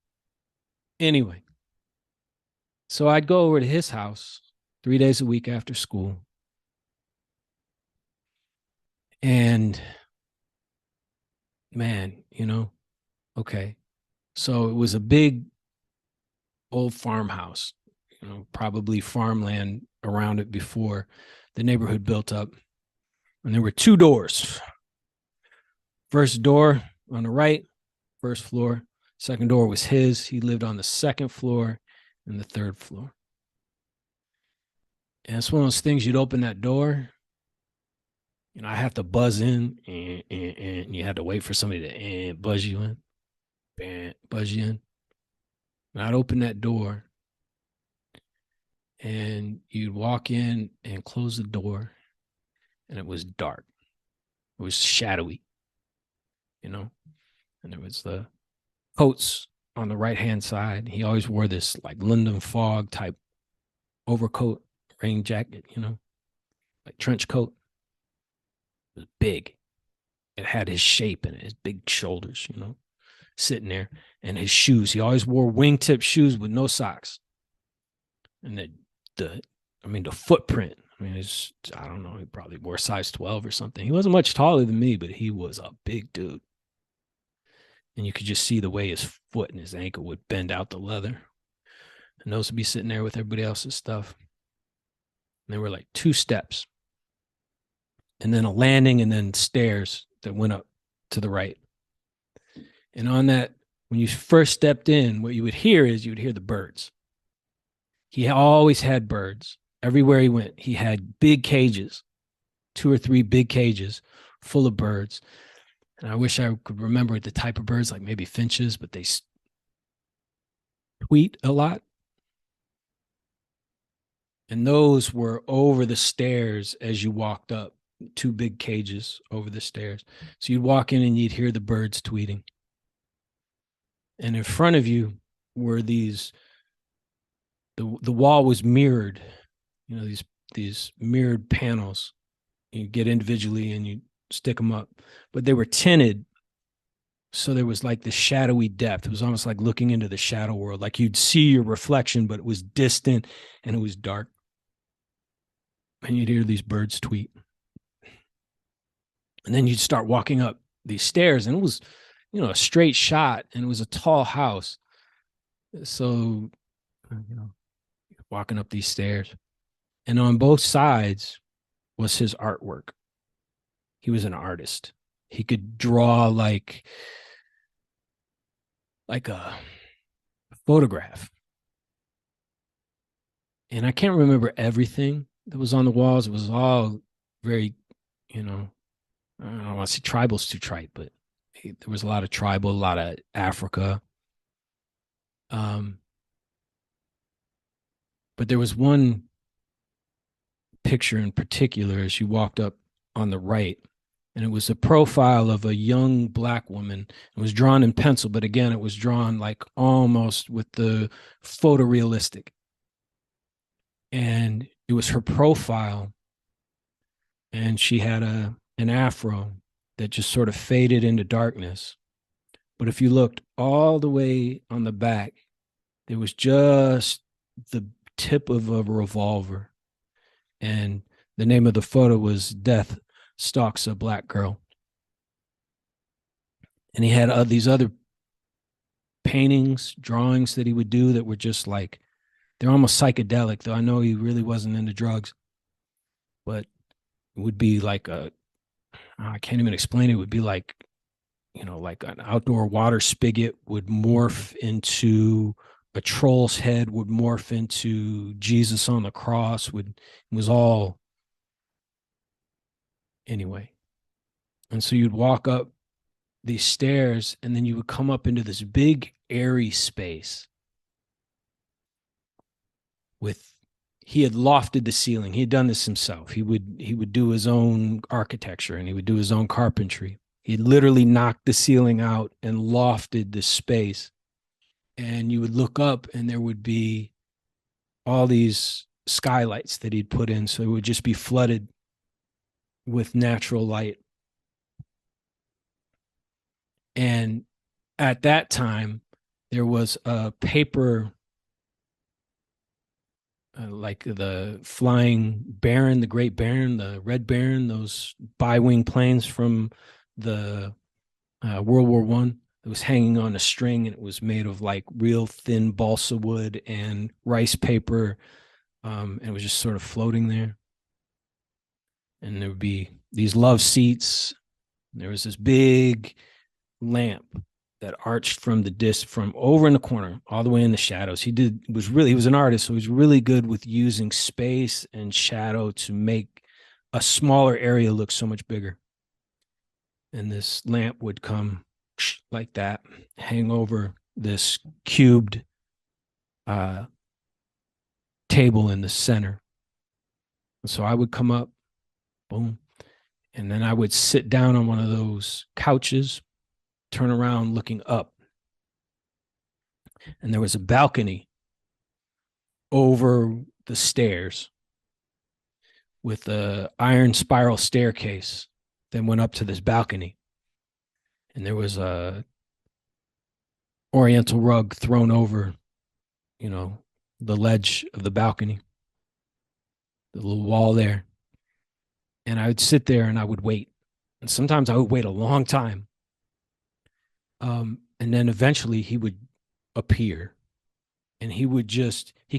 Anyway, so I'd go over to his house 3 days a week after school. And man, okay. So it was a big old farmhouse, probably farmland around it before the neighborhood built up. And there were 2 doors. First door on the right, first floor. Second door was his. He lived on the 2nd floor and the 3rd floor. And it's one of those things, you'd open that door, I have to buzz in, and you had to wait for somebody to buzz you in, buzz you in. And I'd open that door, and you'd walk in and close the door, and it was dark. It was shadowy, and there was the coats on the right-hand side. He always wore this like London fog type overcoat, rain jacket, like trench coat. It was big. It had his shape and his big shoulders, sitting there. And his shoes. He always wore wingtip shoes with no socks. And the footprint. I don't know. He probably wore size 12 or something. He wasn't much taller than me, but he was a big dude. And you could just see the way his foot and his ankle would bend out the leather. And those would be sitting there with everybody else's stuff. And there were like 2 steps. And then a landing and then stairs that went up to the right. And on that, when you first stepped in, what you would hear the birds. He always had birds. Everywhere he went, he had big cages, 2 or 3 big cages full of birds. And I wish I could remember the type of birds, like maybe finches, but they tweet a lot. And those were over the stairs as you walked up, 2 big cages over the stairs. So you'd walk in and you'd hear the birds tweeting. And in front of you were the wall was mirrored, these mirrored panels. You get individually and you stick them up, but they were tinted. So there was like the shadowy depth. It was almost like looking into the shadow world. Like you'd see your reflection, but it was distant and it was dark. And you'd hear these birds tweet. And then you'd start walking up these stairs, and it was, a straight shot, and it was a tall house. So, walking up these stairs, and on both sides was his artwork. He was an artist. He could draw like a photograph. And I can't remember everything that was on the walls. It was all very, I don't want to say tribal's too trite, but there was a lot of tribal, a lot of Africa. But there was one picture in particular as you walked up on the right, and it was a profile of a young Black woman. It was drawn in pencil, but again, it was drawn like almost with the photorealistic. And it was her profile, and she had an afro that just sort of faded into darkness. But if you looked all the way on the back, there was just the tip of a revolver. And the name of the photo was Death Stalks a Black Girl. And he had these other paintings, drawings that he would do that were just like, they're almost psychedelic, though I know he really wasn't into drugs. But It would be like I can't even explain it. It would be like, like an outdoor water spigot would morph into a troll's head, would morph into Jesus on the cross, it was all anyway. And so you'd walk up these stairs and then you would come up into this big airy space with he had lofted the ceiling. He had done this himself. He would do his own architecture and he would do his own carpentry. He literally knocked the ceiling out and lofted this space. And you would look up and there would be all these skylights that he'd put in. So it would just be flooded with natural light. And at that time, there was a paper, like the flying Baron, the Great Baron, the Red Baron, those bi-wing planes from the World War One. It was hanging on a string, and it was made of like real thin balsa wood and rice paper, and it was just sort of floating there. And there would be these love seats. There was this big lamp that arched from the disc from over in the corner all the way in the shadows. He was an artist, so he was really good with using space and shadow to make a smaller area look so much bigger. And this lamp would come like that, hang over this cubed table in the center. And so I would come up, boom, and then I would sit down on one of those couches, turn around looking up. And there was a balcony over the stairs with a iron spiral staircase that went up to this balcony. And there was a oriental rug thrown over, the ledge of the balcony, the little wall there. And I would sit there and I would wait. And sometimes I would wait a long time. And then eventually he would appear and he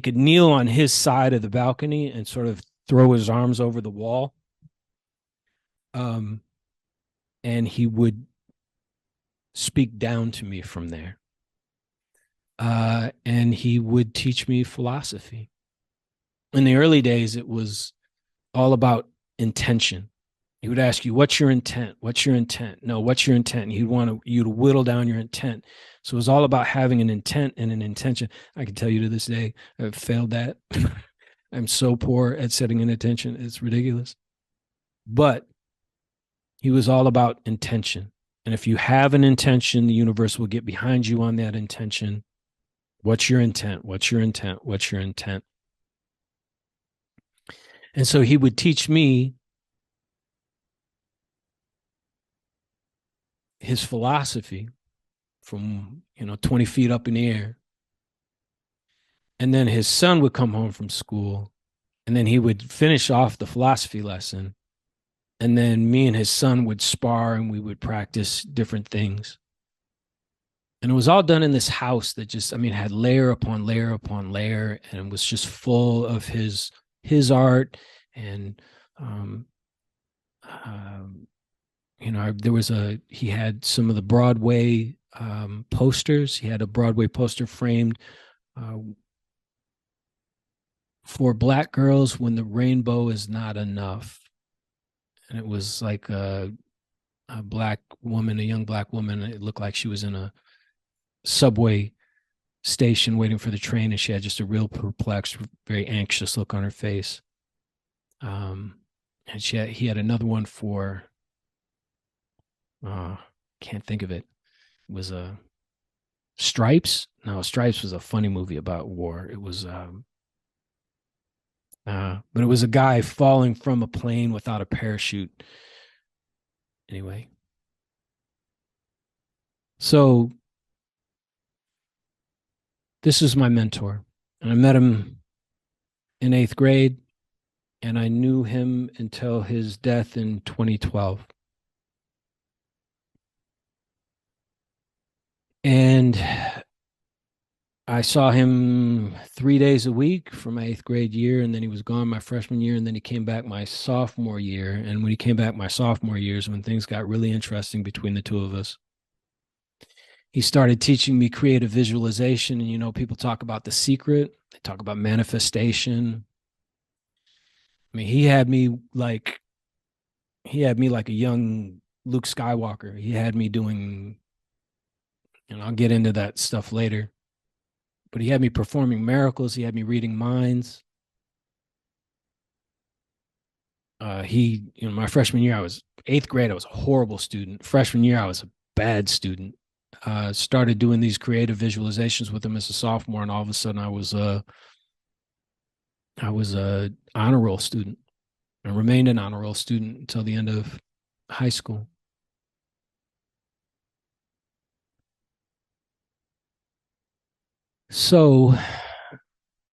could kneel on his side of the balcony and sort of throw his arms over the wall. And he would speak down to me from there. And he would teach me philosophy. In the early days, it was all about intention. He would ask you, what's your intent? What's your intent? No, what's your intent? He'd want you to whittle down your intent. So it was all about having an intent and an intention. I can tell you to this day, I've failed that. I'm so poor at setting an intention. It's ridiculous. But he was all about intention. And if you have an intention, the universe will get behind you on that intention. What's your intent? What's your intent? What's your intent? And so he would teach me his philosophy from 20 feet up in the air. And then his son would come home from school and then he would finish off the philosophy lesson. And then me and his son would spar and we would practice different things. And it was all done in this house that had layer upon layer upon layer, and it was just full of his art. And he had some of the Broadway posters. He had a Broadway poster framed for Black Girls When the Rainbow Is Not Enough. And it was like a black woman, a young black woman. It looked like she was in a subway station waiting for the train, and she had just a real perplexed, very anxious look on her face. And he had another one for can't think of it. It was Stripes. No, Stripes was a funny movie about war. It was but it was a guy falling from a plane without a parachute. Anyway. So this is my mentor. And I met him in 8th grade, and I knew him until his death in 2012. And I saw him 3 days a week for my eighth grade year, and then he was gone my freshman year, and then he came back my sophomore year. And when he came back my sophomore year is when things got really interesting between the two of us. He started teaching me creative visualization, and people talk about the secret, they talk about manifestation. I mean, he had me like a young Luke Skywalker. He had me doing, I'll get into that stuff later, but he had me performing miracles. He had me reading minds. My freshman year, I was eighth grade. I was a horrible student. Freshman year, I was a bad student. Started doing these creative visualizations with him as a sophomore, and all of a sudden, I was a honor roll student and remained an honor roll student until the end of high school. So,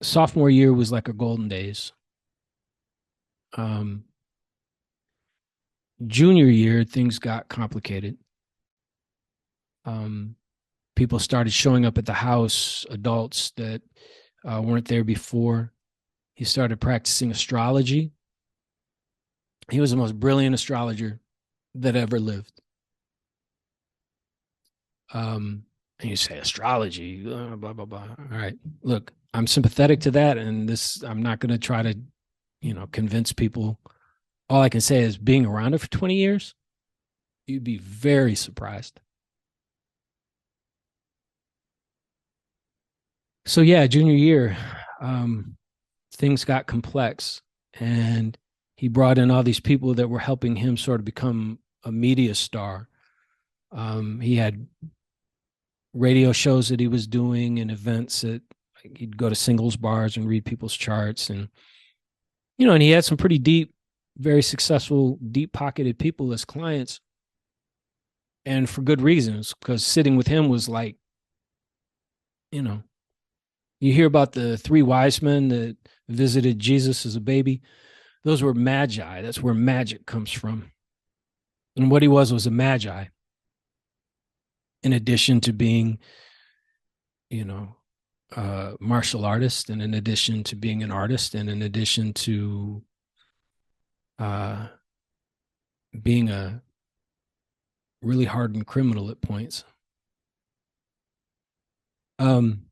sophomore year was like a golden days. Um, Junior year, things got complicated. Um, People started showing up at the house, adults that weren't there before. He started practicing astrology. He was the most brilliant astrologer that ever lived. And you say astrology, blah blah blah. All right, look, I'm sympathetic to that, and I'm not going to try to, convince people. All I can say is, being around it for 20 years, you'd be very surprised. So yeah, junior year, um, things got complex, and he brought in all these people that were helping him sort of become a media star. He had radio shows that he was doing and events that, like, he'd go to singles bars and read people's charts, and he had some pretty deep, very successful, deep pocketed people as clients, and for good reasons, because sitting with him was like, you know, you hear about the three wise men that visited Jesus as a baby. Those were magi. That's where magic comes from. And what he was a magi, in addition to being, you know, martial artist, and in addition to being an artist, and in addition to uh, being a really hardened criminal at points. Um,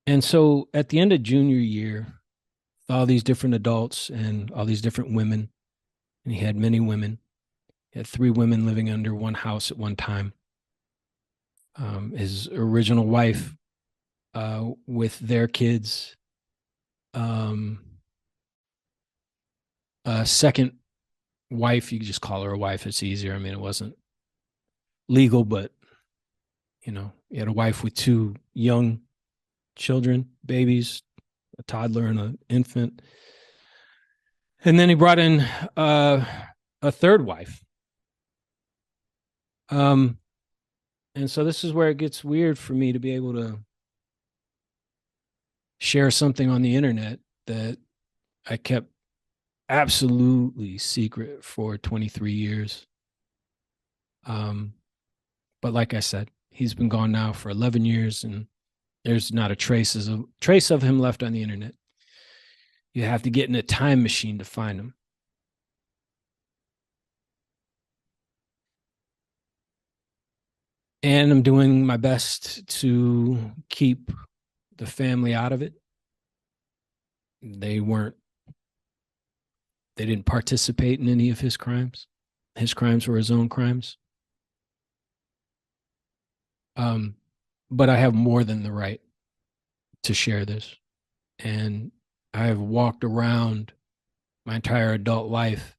and so at the end of junior year, all these different adults and all these different women, and he had many women. He had three women living under one house at one time. His original wife, with their kids, um, a second wife, you could just call her a wife, it's easier. I mean, it wasn't legal, but he had a wife with two young children, babies, a toddler and an infant. And then he brought in a third wife. Um, and so this is where it gets weird for me to be able to share something on the internet that I kept absolutely secret for 23 years. But like I said, he's been gone now for 11 years, and there's not a trace of him left on the internet. You have to get in a time machine to find him. And I'm doing my best to keep the family out of it. They weren't, they didn't participate in any of his crimes. His crimes were his own crimes. Um, but I have more than the right to share this. And I have walked around my entire adult life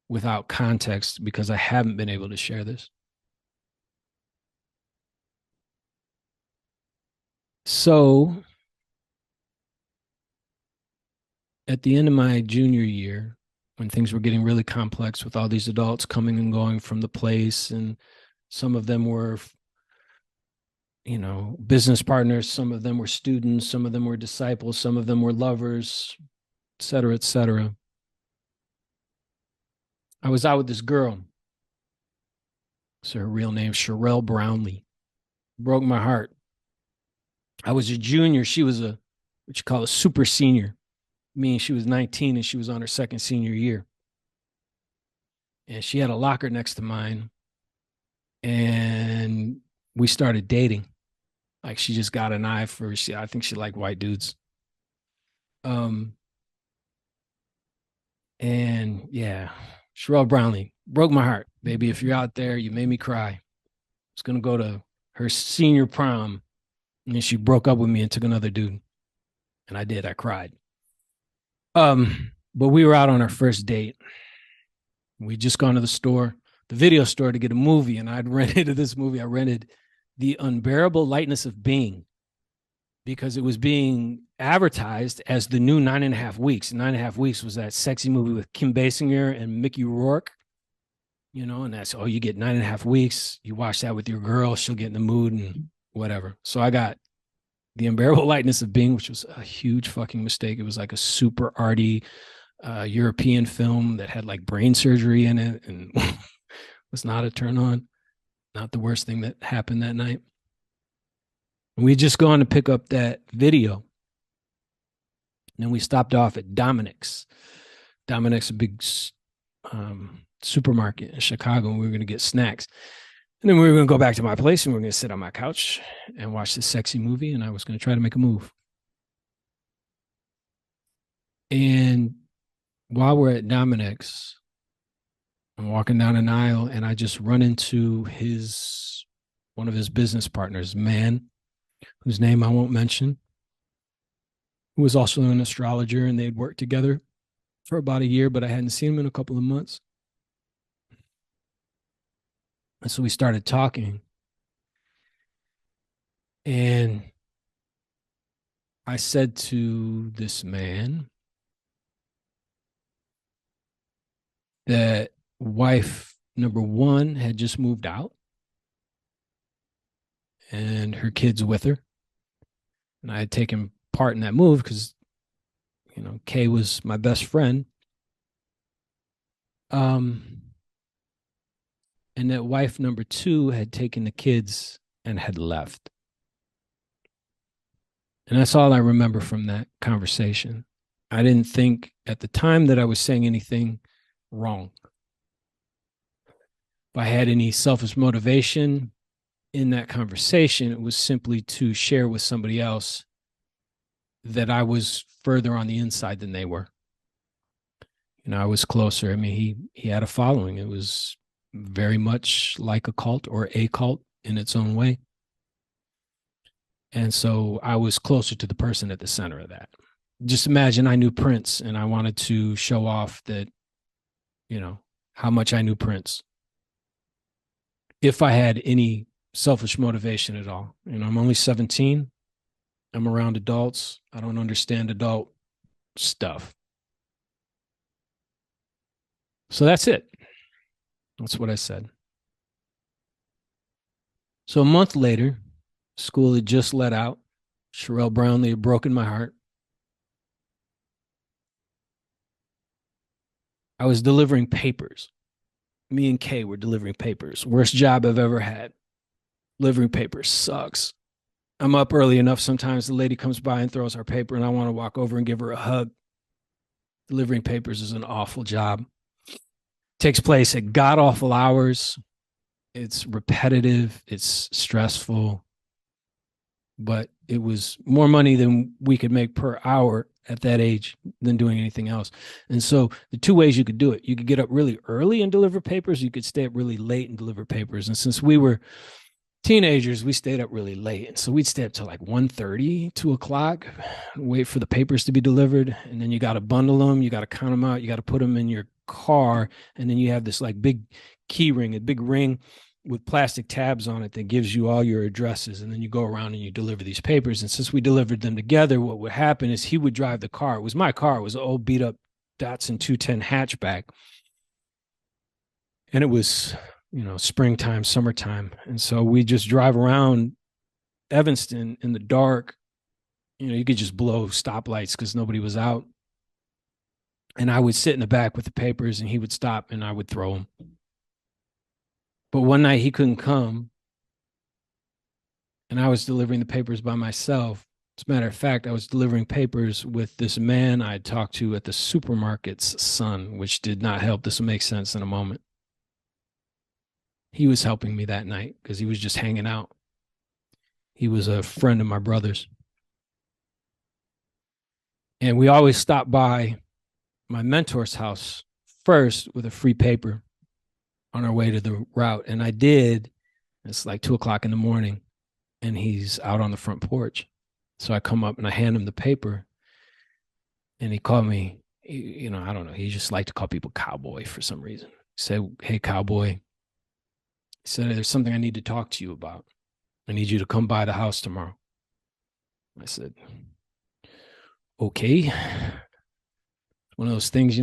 without context because I haven't been able to share this. So at the end of my junior year, when things were getting really complex with all these adults coming and going from the place, and some of them were, business partners, some of them were students, some of them were disciples, some of them were lovers, et cetera, et cetera. I was out with this girl. So her real name, Sherelle Brownlee. Broke my heart. I was a junior. She was a what you call a super senior. Meaning she was 19 and she was on her second senior year. And she had a locker next to mine. And we started dating. Like she just got an eye for I think she liked white dudes. Um and yeah, Sherelle Brownlee broke my heart, baby. If you're out there, you made me cry. I was gonna go to her senior prom, and then she broke up with me and took another dude. And I did. I cried. But we were out on our first date. We just gone to the store, the video store, to get a movie, and I'd rented this movie. I rented The Unbearable Lightness of Being because it was being advertised as the new 9.5 Weeks. 9.5 Weeks was that sexy movie with Kim Basinger and Mickey Rourke, and that's, oh, you get 9.5 weeks. You watch that with your girl, she'll get in the mood and whatever. So I got The Unbearable Lightness of Being, which was a huge fucking mistake. It was like a super arty European film that had like brain surgery in it and was not a turn on. Not the worst thing that happened that night. We just gone to pick up that video. And then we stopped off at Dominic's. Dominic's a big supermarket in Chicago, and we were going to get snacks. And then we were going to go back to my place, and we were going to sit on my couch and watch this sexy movie, and I was going to try to make a move. And while we're at Dominic's, I'm walking down an aisle, and I just run into one of his business partners, man, whose name I won't mention, who was also an astrologer, and they'd worked together for about a year, but I hadn't seen him in a couple of months. And so we started talking. And I said to this man that wife number one had just moved out and her kids with her. And I had taken part in that move because, Kay was my best friend. And that wife number two had taken the kids and had left. And that's all I remember from that conversation. I didn't think at the time that I was saying anything wrong. If I had any selfish motivation in that conversation, it was simply to share with somebody else that I was further on the inside than they were. I was closer. I mean, he had a following. It was very much like a cult or a cult in its own way. And so I was closer to the person at the center of that. Just imagine I knew Prince and I wanted to show off that, how much I knew Prince. If I had any selfish motivation at all, I'm only 17. I'm around adults. I don't understand adult stuff. So that's it. That's what I said. So a month later, school had just let out. Sherelle Brownlee had broken my heart. I was delivering papers. Me and Kay were delivering papers. Worst job I've ever had. Delivering papers sucks. I'm up early enough. Sometimes the lady comes by and throws our paper, and I want to walk over and give her a hug. Delivering papers is an awful job. It takes place at god awful hours. It's repetitive. It's stressful. But it was more money than we could make per hour at that age than doing anything else. And so the two ways you could do it, you could get up really early and deliver papers. You could stay up really late and deliver papers. And since we were teenagers, we stayed up really late. And so we'd stay up till like 1:30, 2:00, wait for the papers to be delivered. And then you got to bundle them. You got to count them out. You got to put them in your car. And then you have this like big key ring, a big ring with plastic tabs on it that gives you all your addresses. And then you go around and you deliver these papers. And since we delivered them together, what would happen is he would drive the car. It was my car. It was an old beat up Datsun 210 hatchback. And it was, springtime, summertime. And so we just drive around Evanston in the dark. You could just blow stoplights because nobody was out. And I would sit in the back with the papers and he would stop and I would throw them. But one night he couldn't come. and I was delivering the papers by myself. As a matter of fact, I was delivering papers with this man I had talked to at the supermarket's son, which did not help. This will make sense in a moment. He was helping me that night because he was just hanging out. He was a friend of my brother's. And we always stopped by my mentor's house first with a free paper on our way to the route. And I did. It's like 2 o'clock in the morning, and he's out on the front porch. So I come up and I hand him the paper, and he called me, I don't know. He just liked to call people cowboy for some reason. He said, "Hey, cowboy." He said, "There's something I need to talk to you about. I need you to come by the house tomorrow." I said, "Okay." One of those things,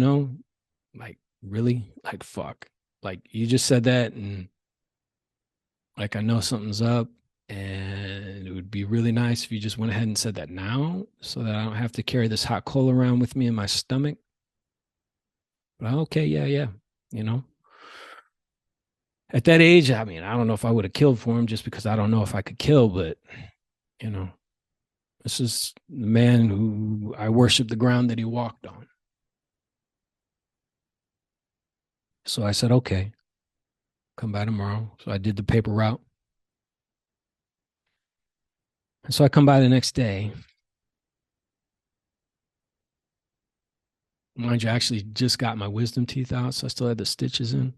like, really? Like, fuck. Like, you just said that, and like, I know something's up, and it would be really nice if you just went ahead and said that now so that I don't have to carry this hot coal around with me in my stomach. But okay, yeah, yeah. You know, at that age, I mean, I don't know if I would have killed for him just because I don't know if I could kill, but, you know, this is the man who I worship the ground that he walked on. So I said, okay, come by tomorrow. So I did the paper route. And so I come by the next day. Mind you, I actually just got my wisdom teeth out, so I still had the stitches in.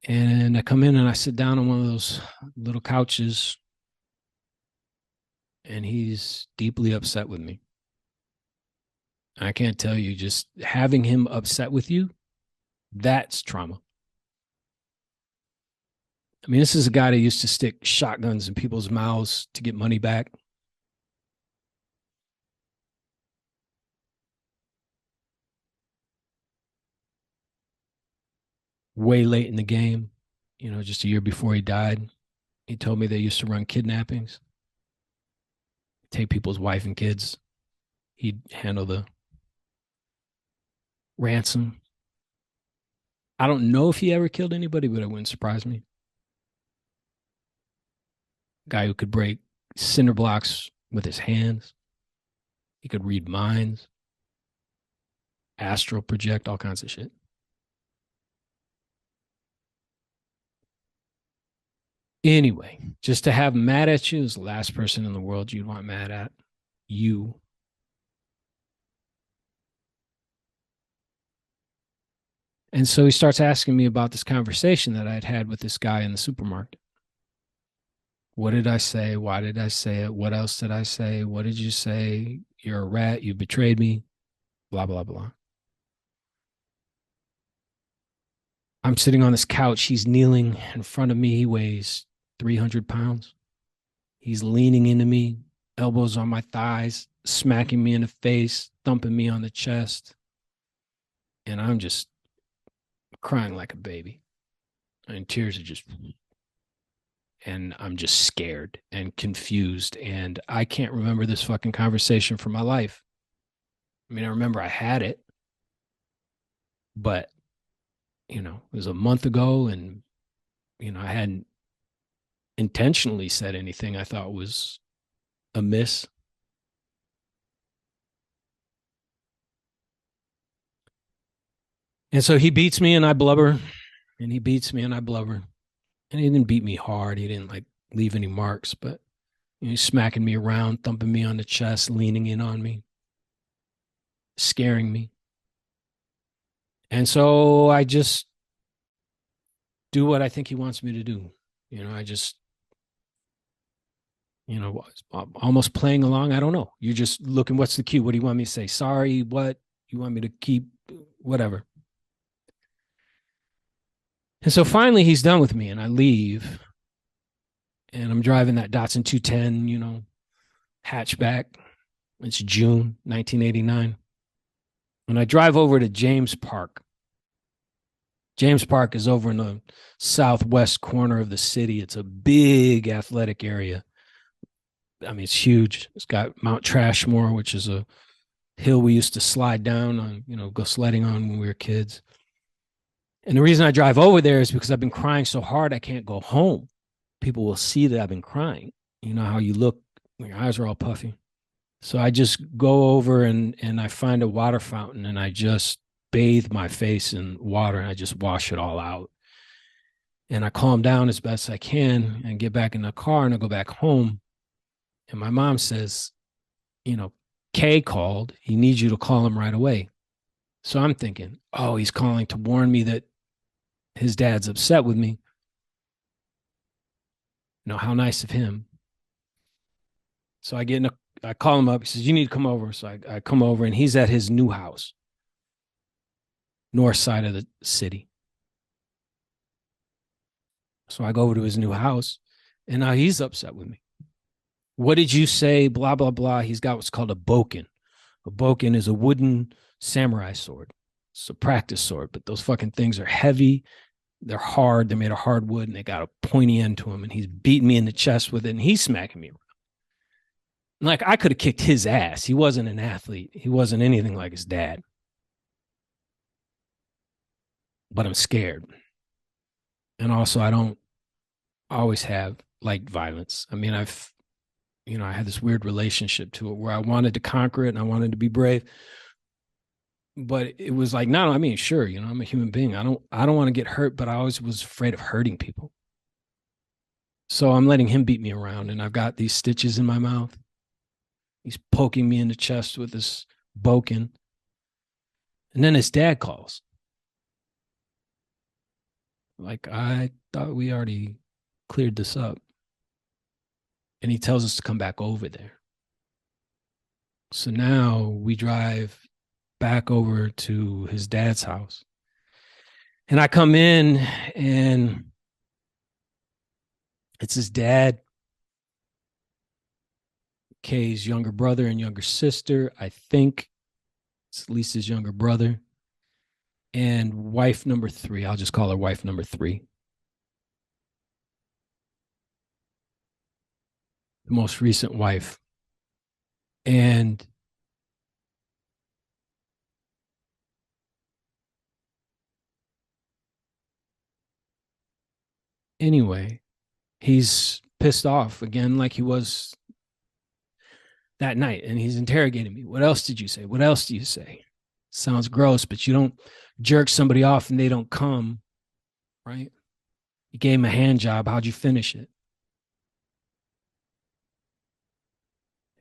And I come in and I sit down on one of those little couches, and he's deeply upset with me. I can't tell you, just having him upset with you, that's trauma. I mean, this is a guy that used to stick shotguns in people's mouths to get money back. Way late in the game, just a year before he died, he told me they used to run kidnappings, take people's wife and kids. He'd handle the ransom. I don't know if he ever killed anybody, but it wouldn't surprise me. Guy who could break cinder blocks with his hands. He could read minds, astral project, all kinds of shit. Anyway, just to have mad at you is the last person in the world you'd want mad at. You. And so he starts asking me about this conversation that I'd had with this guy in the supermarket. What did I say? Why did I say it? What else did I say? What did you say? You're a rat. You betrayed me. Blah, blah, blah. I'm sitting on this couch. He's kneeling in front of me. He weighs 300 pounds. He's leaning into me, elbows on my thighs, smacking me in the face, thumping me on the chest. And I'm just crying like a baby. And tears are just, and I'm just scared and confused. And I can't remember this fucking conversation for my life. I mean, I remember I had it, but, it was a month ago, and, I hadn't intentionally said anything I thought was amiss. And so he beats me and I blubber, and he beats me and I blubber. And he didn't beat me hard. He didn't like leave any marks, but he's smacking me around, thumping me on the chest, leaning in on me, scaring me. And so I just do what I think he wants me to do. I just, almost playing along. I don't know. You're just looking, what's the cue? What do you want me to say? Sorry, what? You want me to keep whatever? And so finally he's done with me, and I leave, and I'm driving that Datsun 210, hatchback. It's June 1989. And I drive over to James Park. James Park is over in the southwest corner of the city. It's a big athletic area. I mean, it's huge. It's got Mount Trashmore, which is a hill we used to slide down on, go sledding on when we were kids. And the reason I drive over there is because I've been crying so hard I can't go home. People will see that I've been crying. You know how you look when your eyes are all puffy. So I just go over and I find a water fountain and I just bathe my face in water and I just wash it all out. And I calm down as best I can and get back in the car and I go back home. And my mom says, you know, Kay called. He needs you to call him right away. So I'm thinking, oh, he's calling to warn me that his dad's upset with me. You know, how nice of him. So I call him up. He says, you need to come over. So I come over and he's at his new house, north side of the city. So I go over to his new house and now he's upset with me. What did you say? Blah, blah, blah. He's got what's called a boken. A boken is a wooden samurai sword. It's a practice sword, but those fucking things are heavy. They're hard. They're made of hardwood and they got a pointy end to them. And he's beating me in the chest with it and he's smacking me around. Like I could have kicked his ass. He wasn't an athlete. He wasn't anything like his dad. But I'm scared. And also I don't always have like violence. I mean, I had this weird relationship to it where I wanted to conquer it and I wanted to be brave. But it was like, no, I mean, sure, I'm a human being. I don't want to get hurt, but I always was afraid of hurting people. So I'm letting him beat me around and I've got these stitches in my mouth. He's poking me in the chest with this boken. And then his dad calls. Like, I thought we already cleared this up. And he tells us to come back over there. So now we drive back over to his dad's house. And I come in and it's his dad, Kay's younger brother and younger sister. I think it's at least his younger brother. And wife number 3. I'll just call her wife number 3. The most recent wife. And anyway, he's pissed off again, like he was that night. And he's interrogating me. What else did you say? What else do you say? Sounds gross, but you don't jerk somebody off and they don't come, right? You gave him a hand job. How'd you finish it?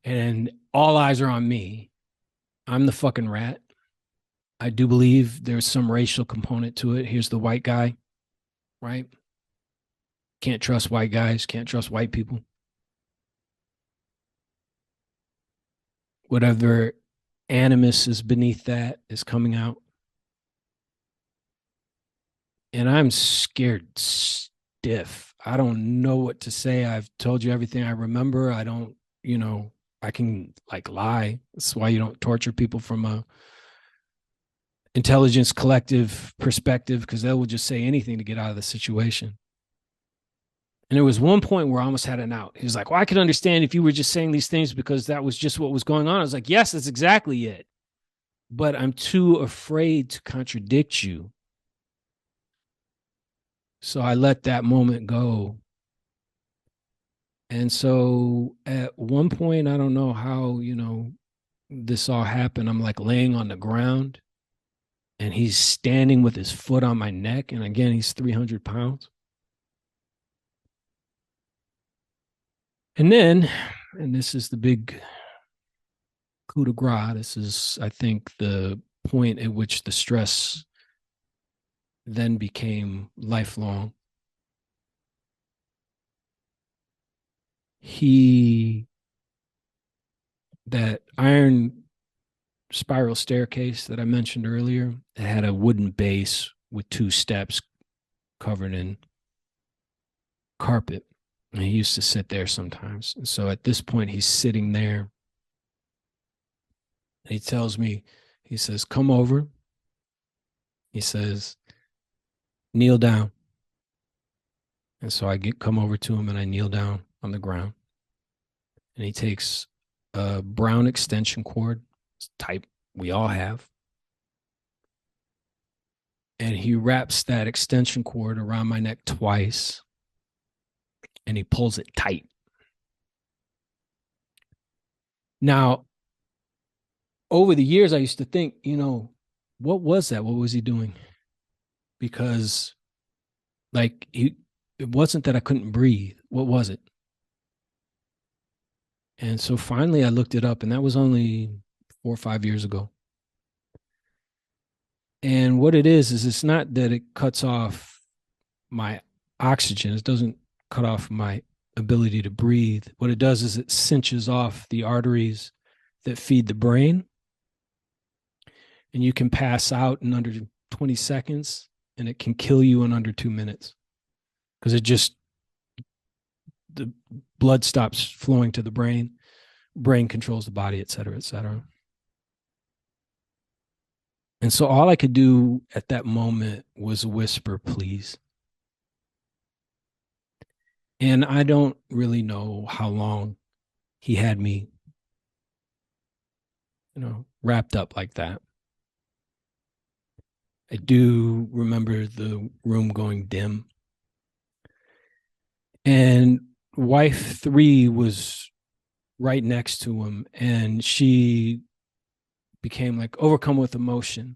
And all eyes are on me. I'm the fucking rat. I do believe there's some racial component to it. Here's the white guy, right? Can't trust white guys, can't trust white people. Whatever animus is beneath that is coming out. And I'm scared stiff. I don't know what to say. I've told you everything I remember. I don't, I can like lie. That's why you don't torture people from a intelligence collective perspective, because they will just say anything to get out of the situation. And there was one point where I almost had an out. He was like, well, I could understand if you were just saying these things because that was just what was going on. I was like, yes, that's exactly it. But I'm too afraid to contradict you. So I let that moment go. And so at one point, I don't know how, this all happened. I'm like laying on the ground and he's standing with his foot on my neck. And again, he's 300 pounds. And then, and this is the big coup de grace, this is, I think, the point at which the stress then became lifelong. That iron spiral staircase that I mentioned earlier, it had a wooden base with 2 steps covered in carpet. And he used to sit there sometimes. And so at this point, he's sitting there. And he tells me, he says, come over. He says, kneel down. And so I come over to him and I kneel down on the ground. And he takes a brown extension cord, type we all have. and he wraps that extension cord around my neck twice and he pulls it tight. Now, over the years, I used to think, what was that? What was he doing? Because, like, it wasn't that I couldn't breathe. What was it? And so finally, I looked it up, and that was only 4 or 5 years ago. And what it is it's not that it cuts off my oxygen, it doesn't cut off my ability to breathe. What it does is it cinches off the arteries that feed the brain, and you can pass out in under 20 seconds, and it can kill you in under 2 minutes because the blood stops flowing to the brain controls the body, et cetera, et cetera. And so all I could do at that moment was whisper, please. And I don't really know how long he had me, wrapped up like that. I do remember the room going dim. And wife 3 was right next to him, and she became like overcome with emotion,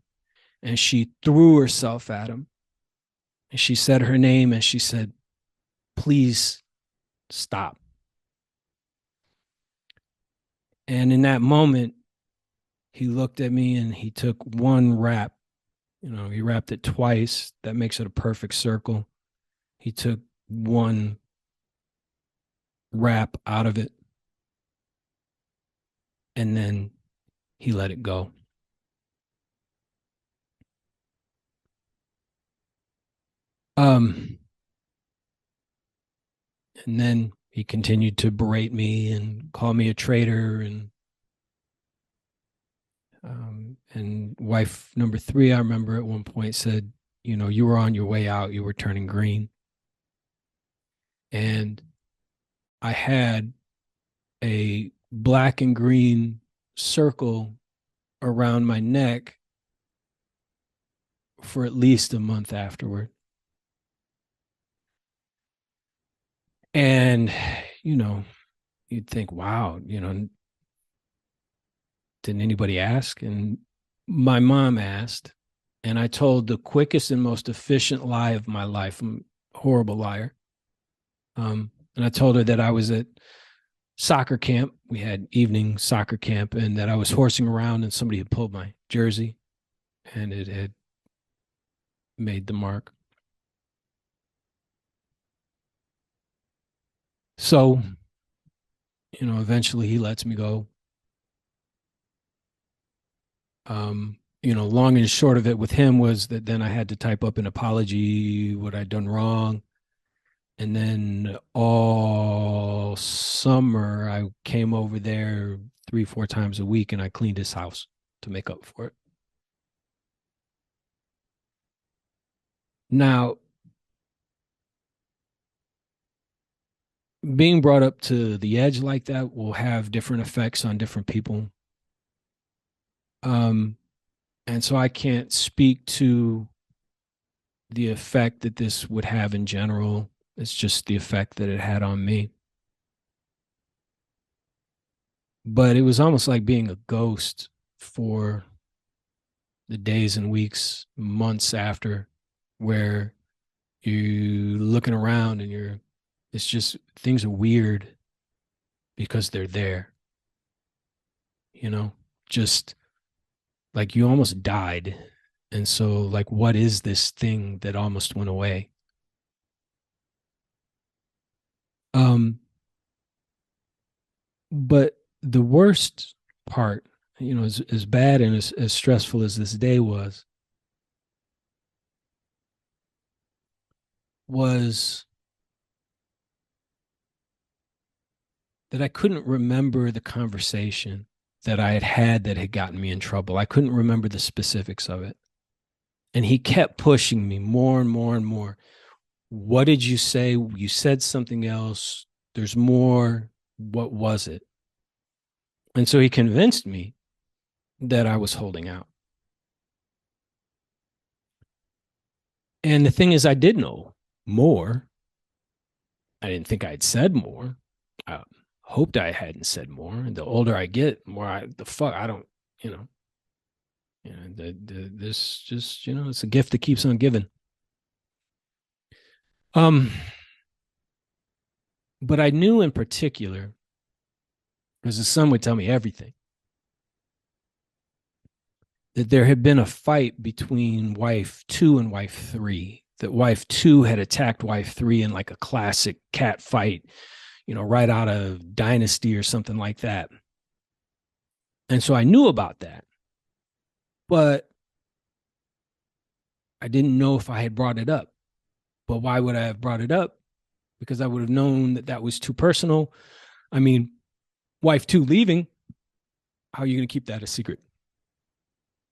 and she threw herself at him, and she said her name, and she said, please stop. And in that moment, he looked at me and he took one wrap. He wrapped it twice. That makes it a perfect circle. He took one wrap out of it, and then he let it go. And then he continued to berate me and call me a traitor, and wife number 3, I remember at one point said, you were on your way out, you were turning green. And I had a black and green circle around my neck for at least a month afterward. And, you'd think, wow, didn't anybody ask? And my mom asked, and I told the quickest and most efficient lie of my life. I'm a horrible liar. And I told her that I was at soccer camp. We had evening soccer camp, and that I was horsing around and somebody had pulled my jersey and it had made the mark. So, eventually he lets me go. Long and short of it with him was that then I had to type up an apology, what I'd done wrong. And then all summer, I came over there 3, 4 times a week and I cleaned his house to make up for it. Now, being brought up to the edge like that will have different effects on different people. And so I can't speak to the effect that this would have in general. It's just the effect that it had on me. But it was almost like being a ghost for the days and weeks, months after, where you're looking around and it's just things are weird because they're there. Just like you almost died. And so, like, what is this thing that almost went away? But the worst part, as bad and as stressful as this day was that I couldn't remember the conversation that I had that had gotten me in trouble. I couldn't remember the specifics of it. And he kept pushing me more and more and more. What did you say? You said something else. There's more. What was it? And so he convinced me that I was holding out. And the thing is, I did know more. I didn't think I'd said more. I hoped I hadn't said more. And the older I get, more the fuck I don't, you know, this just, it's a gift that keeps on giving. Um, but I knew in particular, because the son would tell me everything, that there had been a fight between wife two and wife three. That wife two had attacked wife three in like a classic cat fight, right out of Dynasty or something like that. And so I knew about that, but I didn't know if I had brought it up. But why would I have brought it up? Because I would have known that that was too personal. I mean, wife two leaving, how are you going to keep that a secret?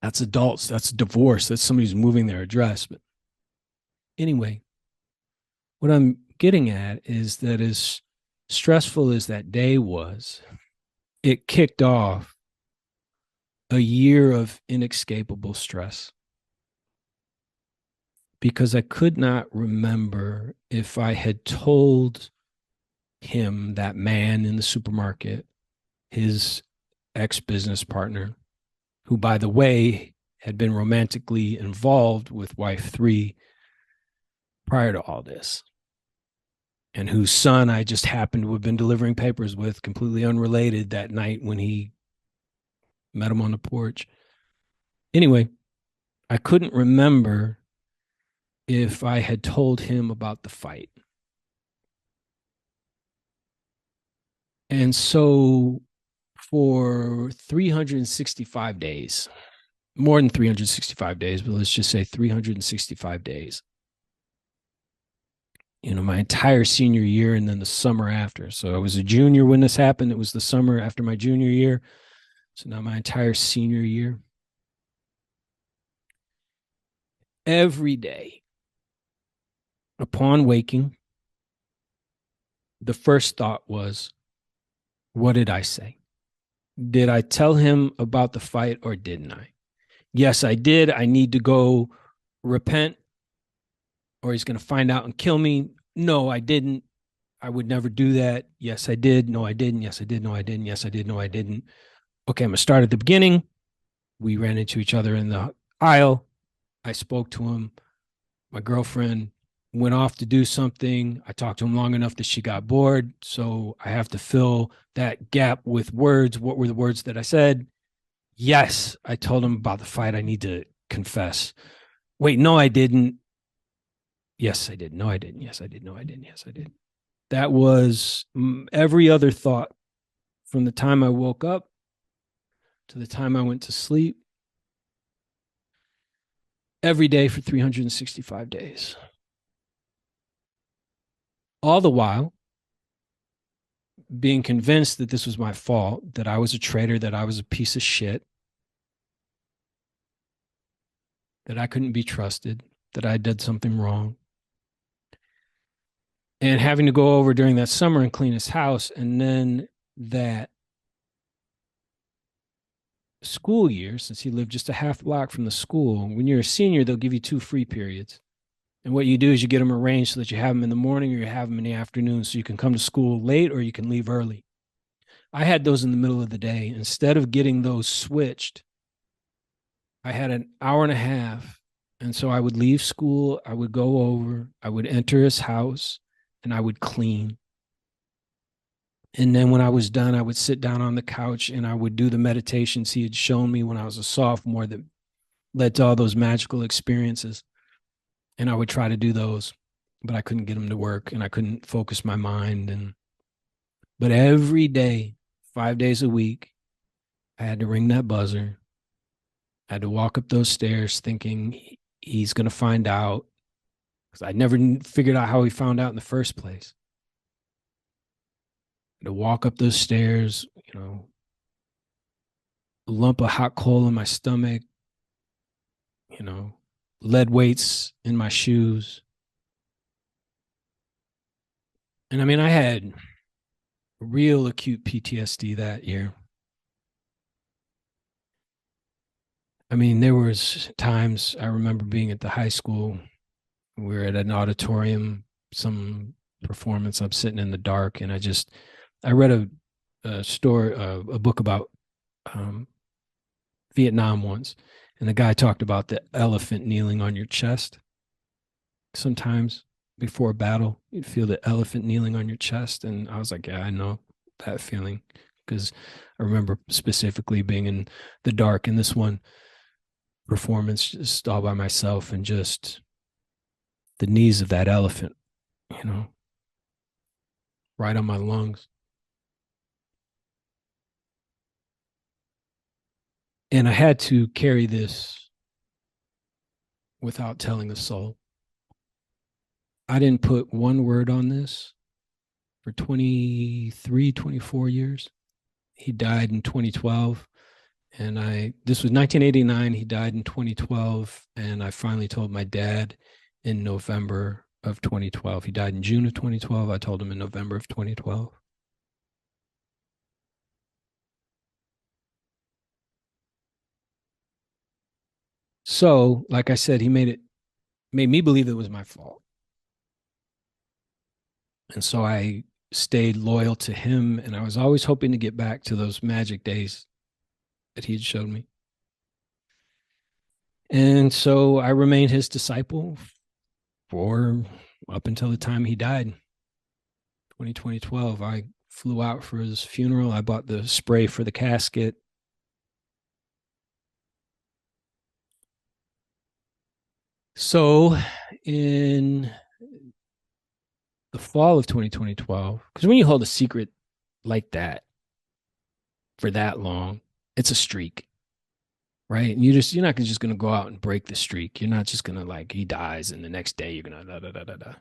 That's adults. That's divorce. That's somebody who's moving their address. But anyway, what I'm getting at is that as stressful as that day was, it kicked off a year of inescapable stress because I could not remember if I had told him, that man in the supermarket, his ex business partner, who, by the way, had been romantically involved with wife three prior to all this, and whose son I just happened to have been delivering papers with, completely unrelated, that night when he met him on the porch. Anyway, I couldn't remember if I had told him about the fight. And so for 365 days, more than 365 days, but let's just say 365 days, my entire senior year and then the summer after. So I was a junior when this happened. It was the summer after my junior year. So now my entire senior year. Every day upon waking, the first thought was, what did I say? Did I tell him about the fight or didn't I? Yes, I did. I need to go repent or he's going to find out and kill me. No, I didn't. I would never do that. Yes, I did. No, I didn't. Yes, I did. No, I didn't. Yes, I did. No, I didn't. Okay, I'm going to start at the beginning. We ran into each other in the aisle. I spoke to him. My girlfriend went off to do something. I talked to him long enough that she got bored. So I have to fill that gap with words. What were the words that I said? Yes, I told him about the fight. I need to confess. Wait, no, I didn't. Yes, I did. No, I didn't. Yes, I did. No, I didn't. Yes, I did. That was every other thought from the time I woke up to the time I went to sleep, every day for 365 days. All the while being convinced that this was my fault, that I was a traitor, that I was a piece of shit, that I couldn't be trusted, that I did something wrong. And having to go over during that summer and clean his house. And then that school year, since he lived just a half block from the school, when you're a senior, they'll give you 2 free periods. And what you do is you get them arranged so that you have them in the morning or you have them in the afternoon so you can come to school late or you can leave early. I had those in the middle of the day. Instead of getting those switched, I had an hour and a half. And so I would leave school, I would go over, I would enter his house, and I would clean. And then when I was done, I would sit down on the couch and I would do the meditations he had shown me when I was a sophomore that led to all those magical experiences. And I would try to do those, but I couldn't get them to work and I couldn't focus my mind. But every day, 5 days a week, I had to ring that buzzer. I had to walk up those stairs thinking he's going to find out, because I never figured out how he found out in the first place. To walk up those stairs, a lump of hot coal in my stomach, you know, lead weights in my shoes. And I mean, I had real acute PTSD that year. I mean, there was times I remember being at the high school we're at an auditorium, some performance. I'm sitting in the dark, and I read a story, a book about um, Vietnam once, and the guy talked about the elephant kneeling on your chest. Sometimes before a battle, you'd feel the elephant kneeling on your chest, and I was like, yeah, I know that feeling because I remember specifically being in the dark in this one performance, just all by myself, and just the knees of that elephant, you know, right on my lungs. And I had to carry this without telling a soul. I didn't put one word on this for 23, 24 years. He died in 2012. And this was 1989. He died in 2012. And I finally told my dad in November of 2012. He died in June of 2012. I told him in November of 2012. So, like I said, he made me believe it was my fault. And so I stayed loyal to him. And I was always hoping to get back to those magic days that he had showed me. And so I remained his disciple for up until the time he died, 2012. I flew out for his funeral. I bought the spray for the casket. So in the fall of 2012, because when you hold a secret like that for that long, it's a streak, right? And you're not just gonna go out and break the streak. You're not just gonna like he dies and the next day you're gonna da da da da da.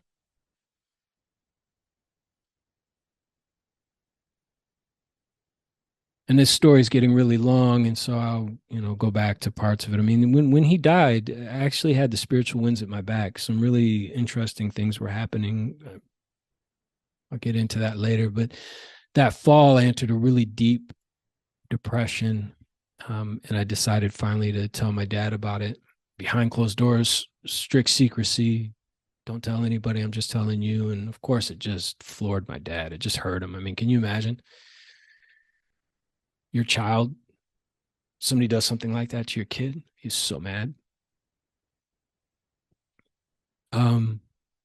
And this story is getting really long, and so I'll go back to parts of it. I mean, when he died, I actually had the spiritual winds at my back. Some really interesting things were happening. I'll get into that later, but that fall I entered a really deep depression, and I decided finally to tell my dad about it behind closed doors, strict secrecy. Don't tell anybody. I'm just telling you. And of course, it just floored my dad. It just hurt him. I mean, can you imagine your child? Somebody does something like that to your kid. He's so mad. Um,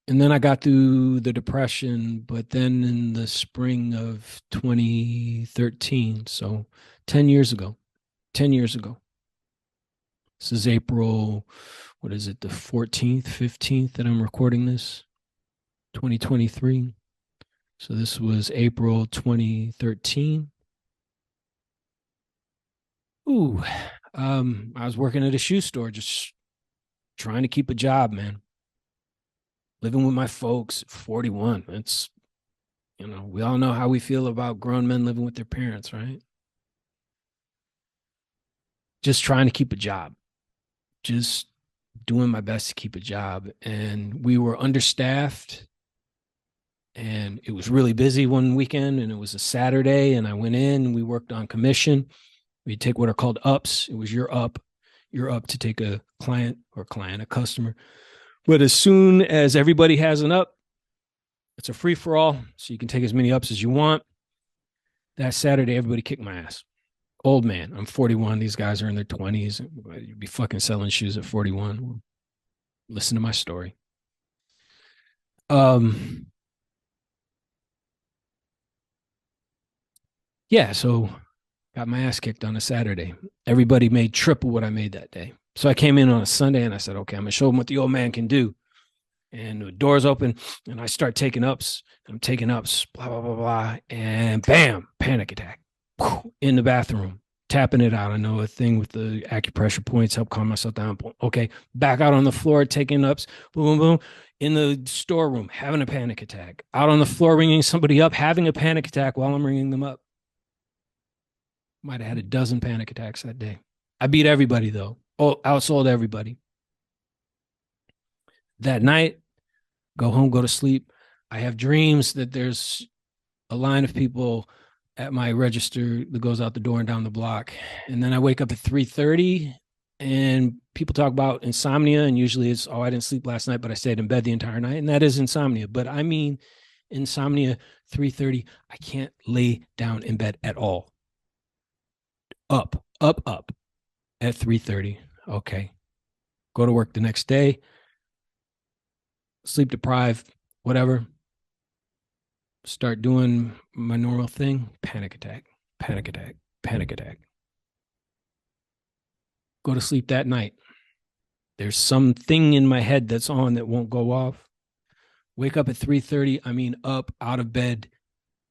and then I got through the depression, but then in the spring of 2013, so 10 years ago, 10 years ago, this is April, what is it, the 14th, 15th that I'm recording this, 2023. So this was April 2013. Ooh, I was working at a shoe store, just trying to keep a job, man. Living with my folks, 41. It's, we all know how we feel about grown men living with their parents, right? Just trying to keep a job, just doing my best to keep a job. And we were understaffed, and it was really busy one weekend, and it was a Saturday, and I went in and we worked on commission. We take what are called ups. It was your up. You're up to take a a customer. But as soon as everybody has an up, it's a free for all. So you can take as many ups as you want. That Saturday, everybody kicked my ass. Old man, I'm 41. These guys are in their 20s. You'd be fucking selling shoes at 41. Listen to my story. Yeah, so got my ass kicked on a Saturday. Everybody made triple what I made that day. So I came in on a Sunday and I said, okay, I'm going to show them what the old man can do. And the doors open and I start taking ups. I'm taking ups, blah, blah, blah, blah. And bam, panic attack in the bathroom, tapping it out. I know a thing with the acupressure points, help calm myself down. Okay, back out on the floor, taking ups, boom, boom, boom. In the storeroom, having a panic attack. Out on the floor, ringing somebody up, having a panic attack while I'm ringing them up. Might have had a dozen panic attacks that day. I beat everybody though. Oh, outsold everybody. That night, go home, go to sleep. I have dreams that there's a line of people at my register that goes out the door and down the block. And then I wake up at 3:30 And people talk about insomnia, and usually it's, oh, I didn't sleep last night, but I stayed in bed the entire night. And that is insomnia. But I mean, insomnia, 3:30, I can't lay down in bed at all. Up at 3:30. Okay. Go to work the next day, sleep deprived, whatever. Start doing my normal thing. Panic attack, panic attack, panic attack. Go to sleep that night. There's something in my head that's on that won't go off. Wake up at 3:30. I mean, up, out of bed,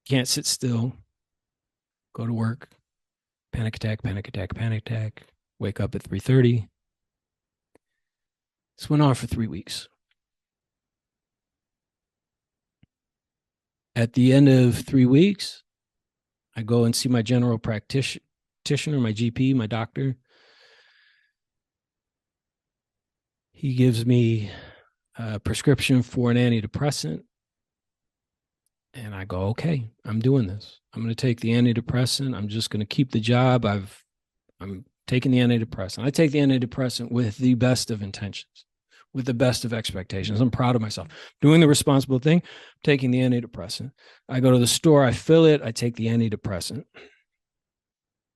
can't sit still. Go to work. Panic attack, panic attack, panic attack. Wake up at 3:30. This went on for 3 weeks. At the end of 3 weeks, I go and see my general practitioner, my GP, my doctor. He gives me a prescription for an antidepressant. And I go, okay, I'm doing this. I'm going to take the antidepressant. I'm just going to keep the job. I'm taking the antidepressant. I take the antidepressant with the best of intentions, with the best of expectations. I'm proud of myself. Doing the responsible thing, taking the antidepressant. I go to the store, I fill it, I take the antidepressant.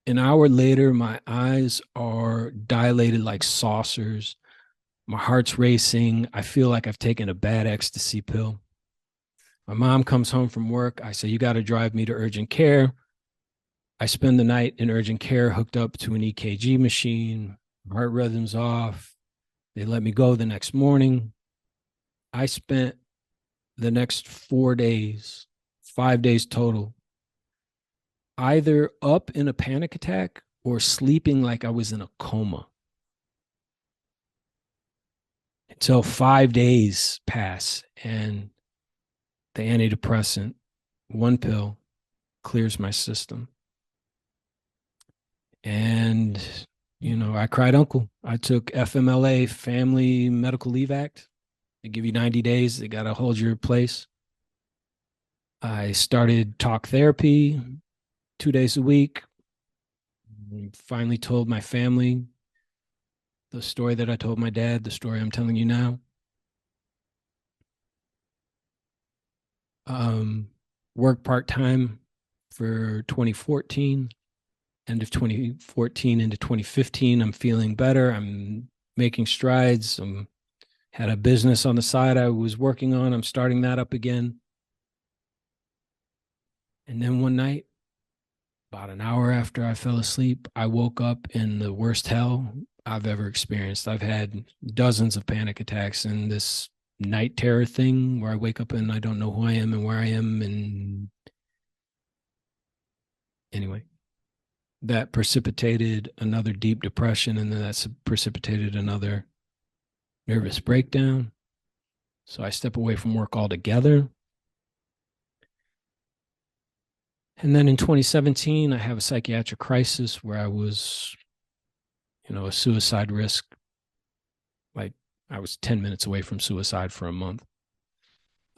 An hour later, my eyes are dilated like saucers. My heart's racing. I feel like I've taken a bad ecstasy pill. My mom comes home from work. I say, you got to drive me to urgent care. I spend the night in urgent care hooked up to an EKG machine. Heart rhythm's off. They let me go the next morning. I spent the next 4 days, 5 days total, either up in a panic attack or sleeping like I was in a coma. Until 5 days pass and the antidepressant, one pill, clears my system. And, I cried uncle. I took FMLA, Family Medical Leave Act. They give you 90 days. They got to hold your place. I started talk therapy 2 days a week. Finally told my family the story that I told my dad, the story I'm telling you now. Worked part-time for 2014, end of 2014 into 2015. I'm feeling better. I'm making strides. Had a business on the side I was working on. I'm starting that up again. And then one night, about an hour after I fell asleep, I woke up in the worst hell I've ever experienced. I've had dozens of panic attacks, and this night terror thing where I wake up and I don't know who I am and where I am. And anyway, that precipitated another deep depression, and then that's precipitated another nervous breakdown. So I step away from work altogether. And then in 2017, I have a psychiatric crisis where I was, a suicide risk. Like I was 10 minutes away from suicide for a month.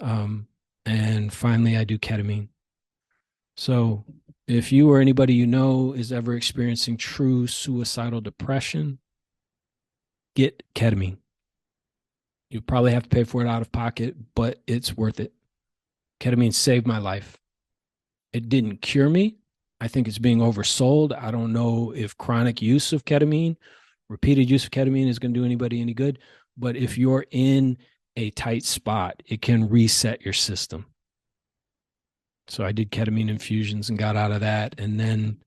And finally, I do ketamine. So if you or anybody you know is ever experiencing true suicidal depression, get ketamine. You probably have to pay for it out of pocket, but it's worth it. Ketamine saved my life. It didn't cure me. I think it's being oversold. I don't know if chronic use of ketamine, repeated use of ketamine is going to do anybody any good. But if you're in a tight spot, it can reset your system. So I did ketamine infusions and got out of that. And then,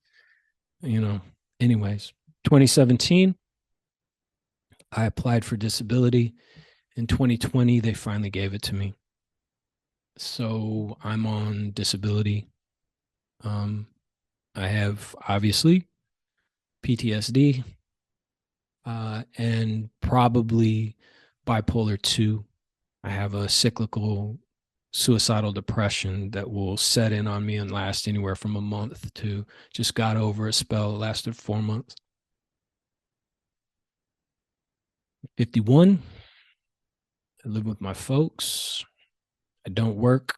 anyways, 2017, I applied for disability. In 2020, they finally gave it to me. So I'm on disability. I have obviously PTSD and probably bipolar 2. I have a cyclical suicidal depression that will set in on me and last anywhere from a month to just got over a spell. It lasted 4 months. 51. I live with my folks. I don't work.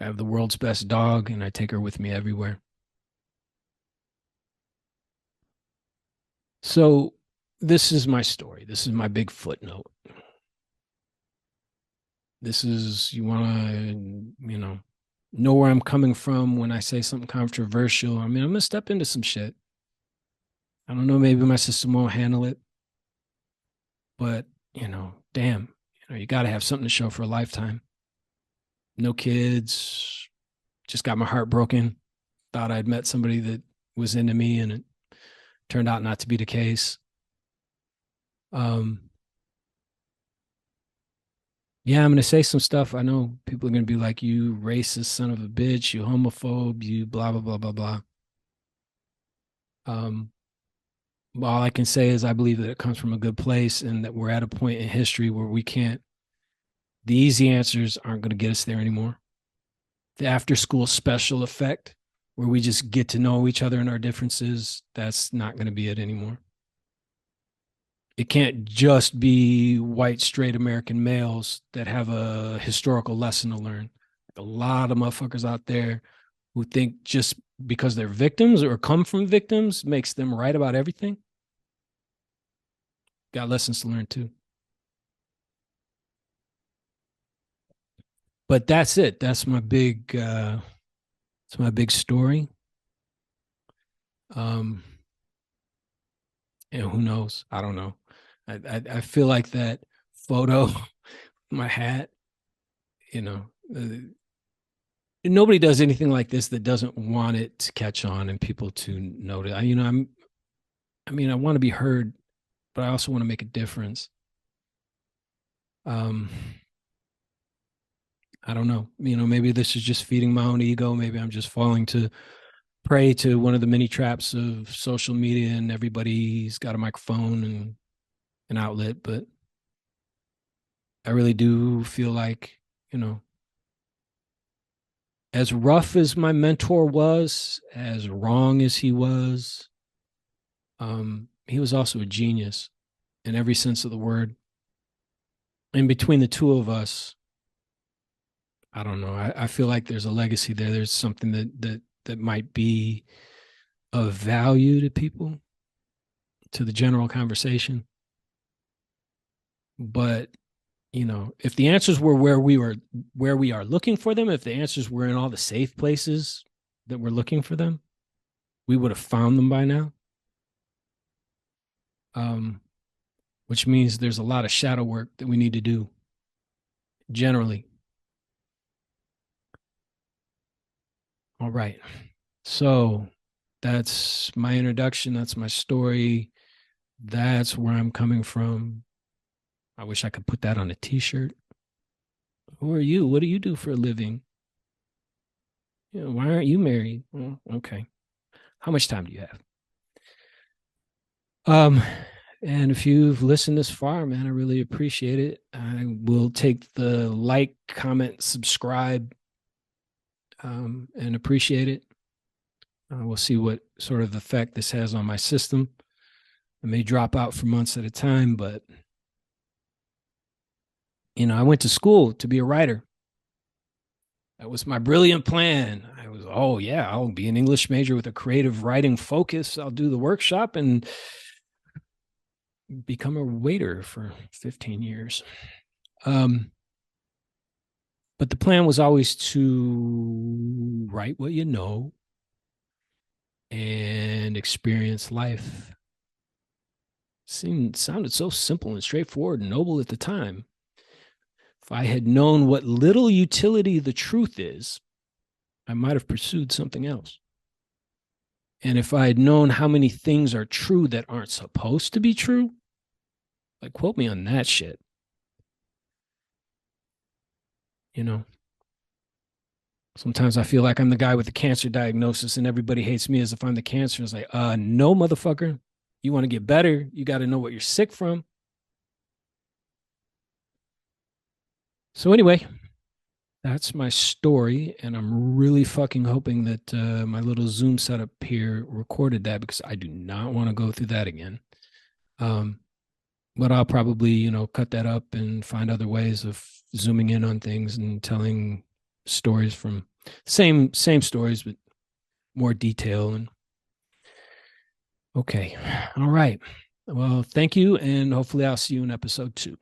I have the world's best dog, and I take her with me everywhere. So this is my story. This is my big footnote. This is, you want to, know where I'm coming from when I say something controversial. I mean, I'm going to step into some shit. I don't know, maybe my system won't handle it, but, damn, you got to have something to show for a lifetime. No kids, just got my heart broken. Thought I'd met somebody that was into me, and it turned out not to be the case. Um, yeah, I'm going to say some stuff. I know people are going to be like, you racist son of a bitch, you homophobe, you blah, blah, blah, blah, blah. Um, all I can say is I believe that it comes from a good place and that we're at a point in history where we can't, the easy answers aren't going to get us there anymore. The after school special effect, where we just get to know each other and our differences, that's not going to be it anymore. It can't just be white, straight American males that have a historical lesson to learn. A lot of motherfuckers out there who think just because they're victims or come from victims makes them right about everything. Got lessons to learn too. But that's it. It's my big story. Um, and who knows? I don't know. I feel like that photo, my hat, you know, nobody does anything like this that doesn't want it to catch on and people to notice. I want to be heard, but I also want to make a difference. Um, I don't know. Maybe this is just feeding my own ego. Maybe I'm just falling to prey to one of the many traps of social media, and everybody's got a microphone and an outlet. But I really do feel like, as rough as my mentor was, as wrong as he was also a genius in every sense of the word. And between the two of us, I don't know. I feel like there's a legacy there. There's something that might be of value to people, to the general conversation. But if the answers were where we are looking for them, if the answers were in all the safe places that we're looking for them, we would have found them by now. Which means there's a lot of shadow work that we need to do generally. All right. So that's my introduction. That's my story. That's where I'm coming from. I wish I could put that on a t-shirt. Who are you? What do you do for a living? Why aren't you married? Well, okay. How much time do you have? Um, and if you've listened this far, man, I really appreciate it. I will take the like, comment, subscribe, and appreciate it. We'll see what sort of effect this has on my system. I may drop out for months at a time, but I went to school to be a writer. That was my brilliant plan. Oh yeah, I'll be an English major with a creative writing focus. I'll do the workshop and become a waiter for 15 years. But the plan was always to write what you know and experience life. Sounded so simple and straightforward and noble at the time. If I had known what little utility the truth is, I might have pursued something else. And if I had known how many things are true that aren't supposed to be true, like, quote me on that shit. Sometimes I feel like I'm the guy with the cancer diagnosis and everybody hates me as if I'm the cancer. It's like, no, motherfucker. You want to get better, you got to know what you're sick from. So anyway, that's my story, and I'm really fucking hoping that my little Zoom setup here recorded that, because I do not want to go through that again. But I'll probably, cut that up and find other ways of zooming in on things and telling stories from same stories, but more detail. And okay, all right. Well, thank you, and hopefully I'll see you in episode 2.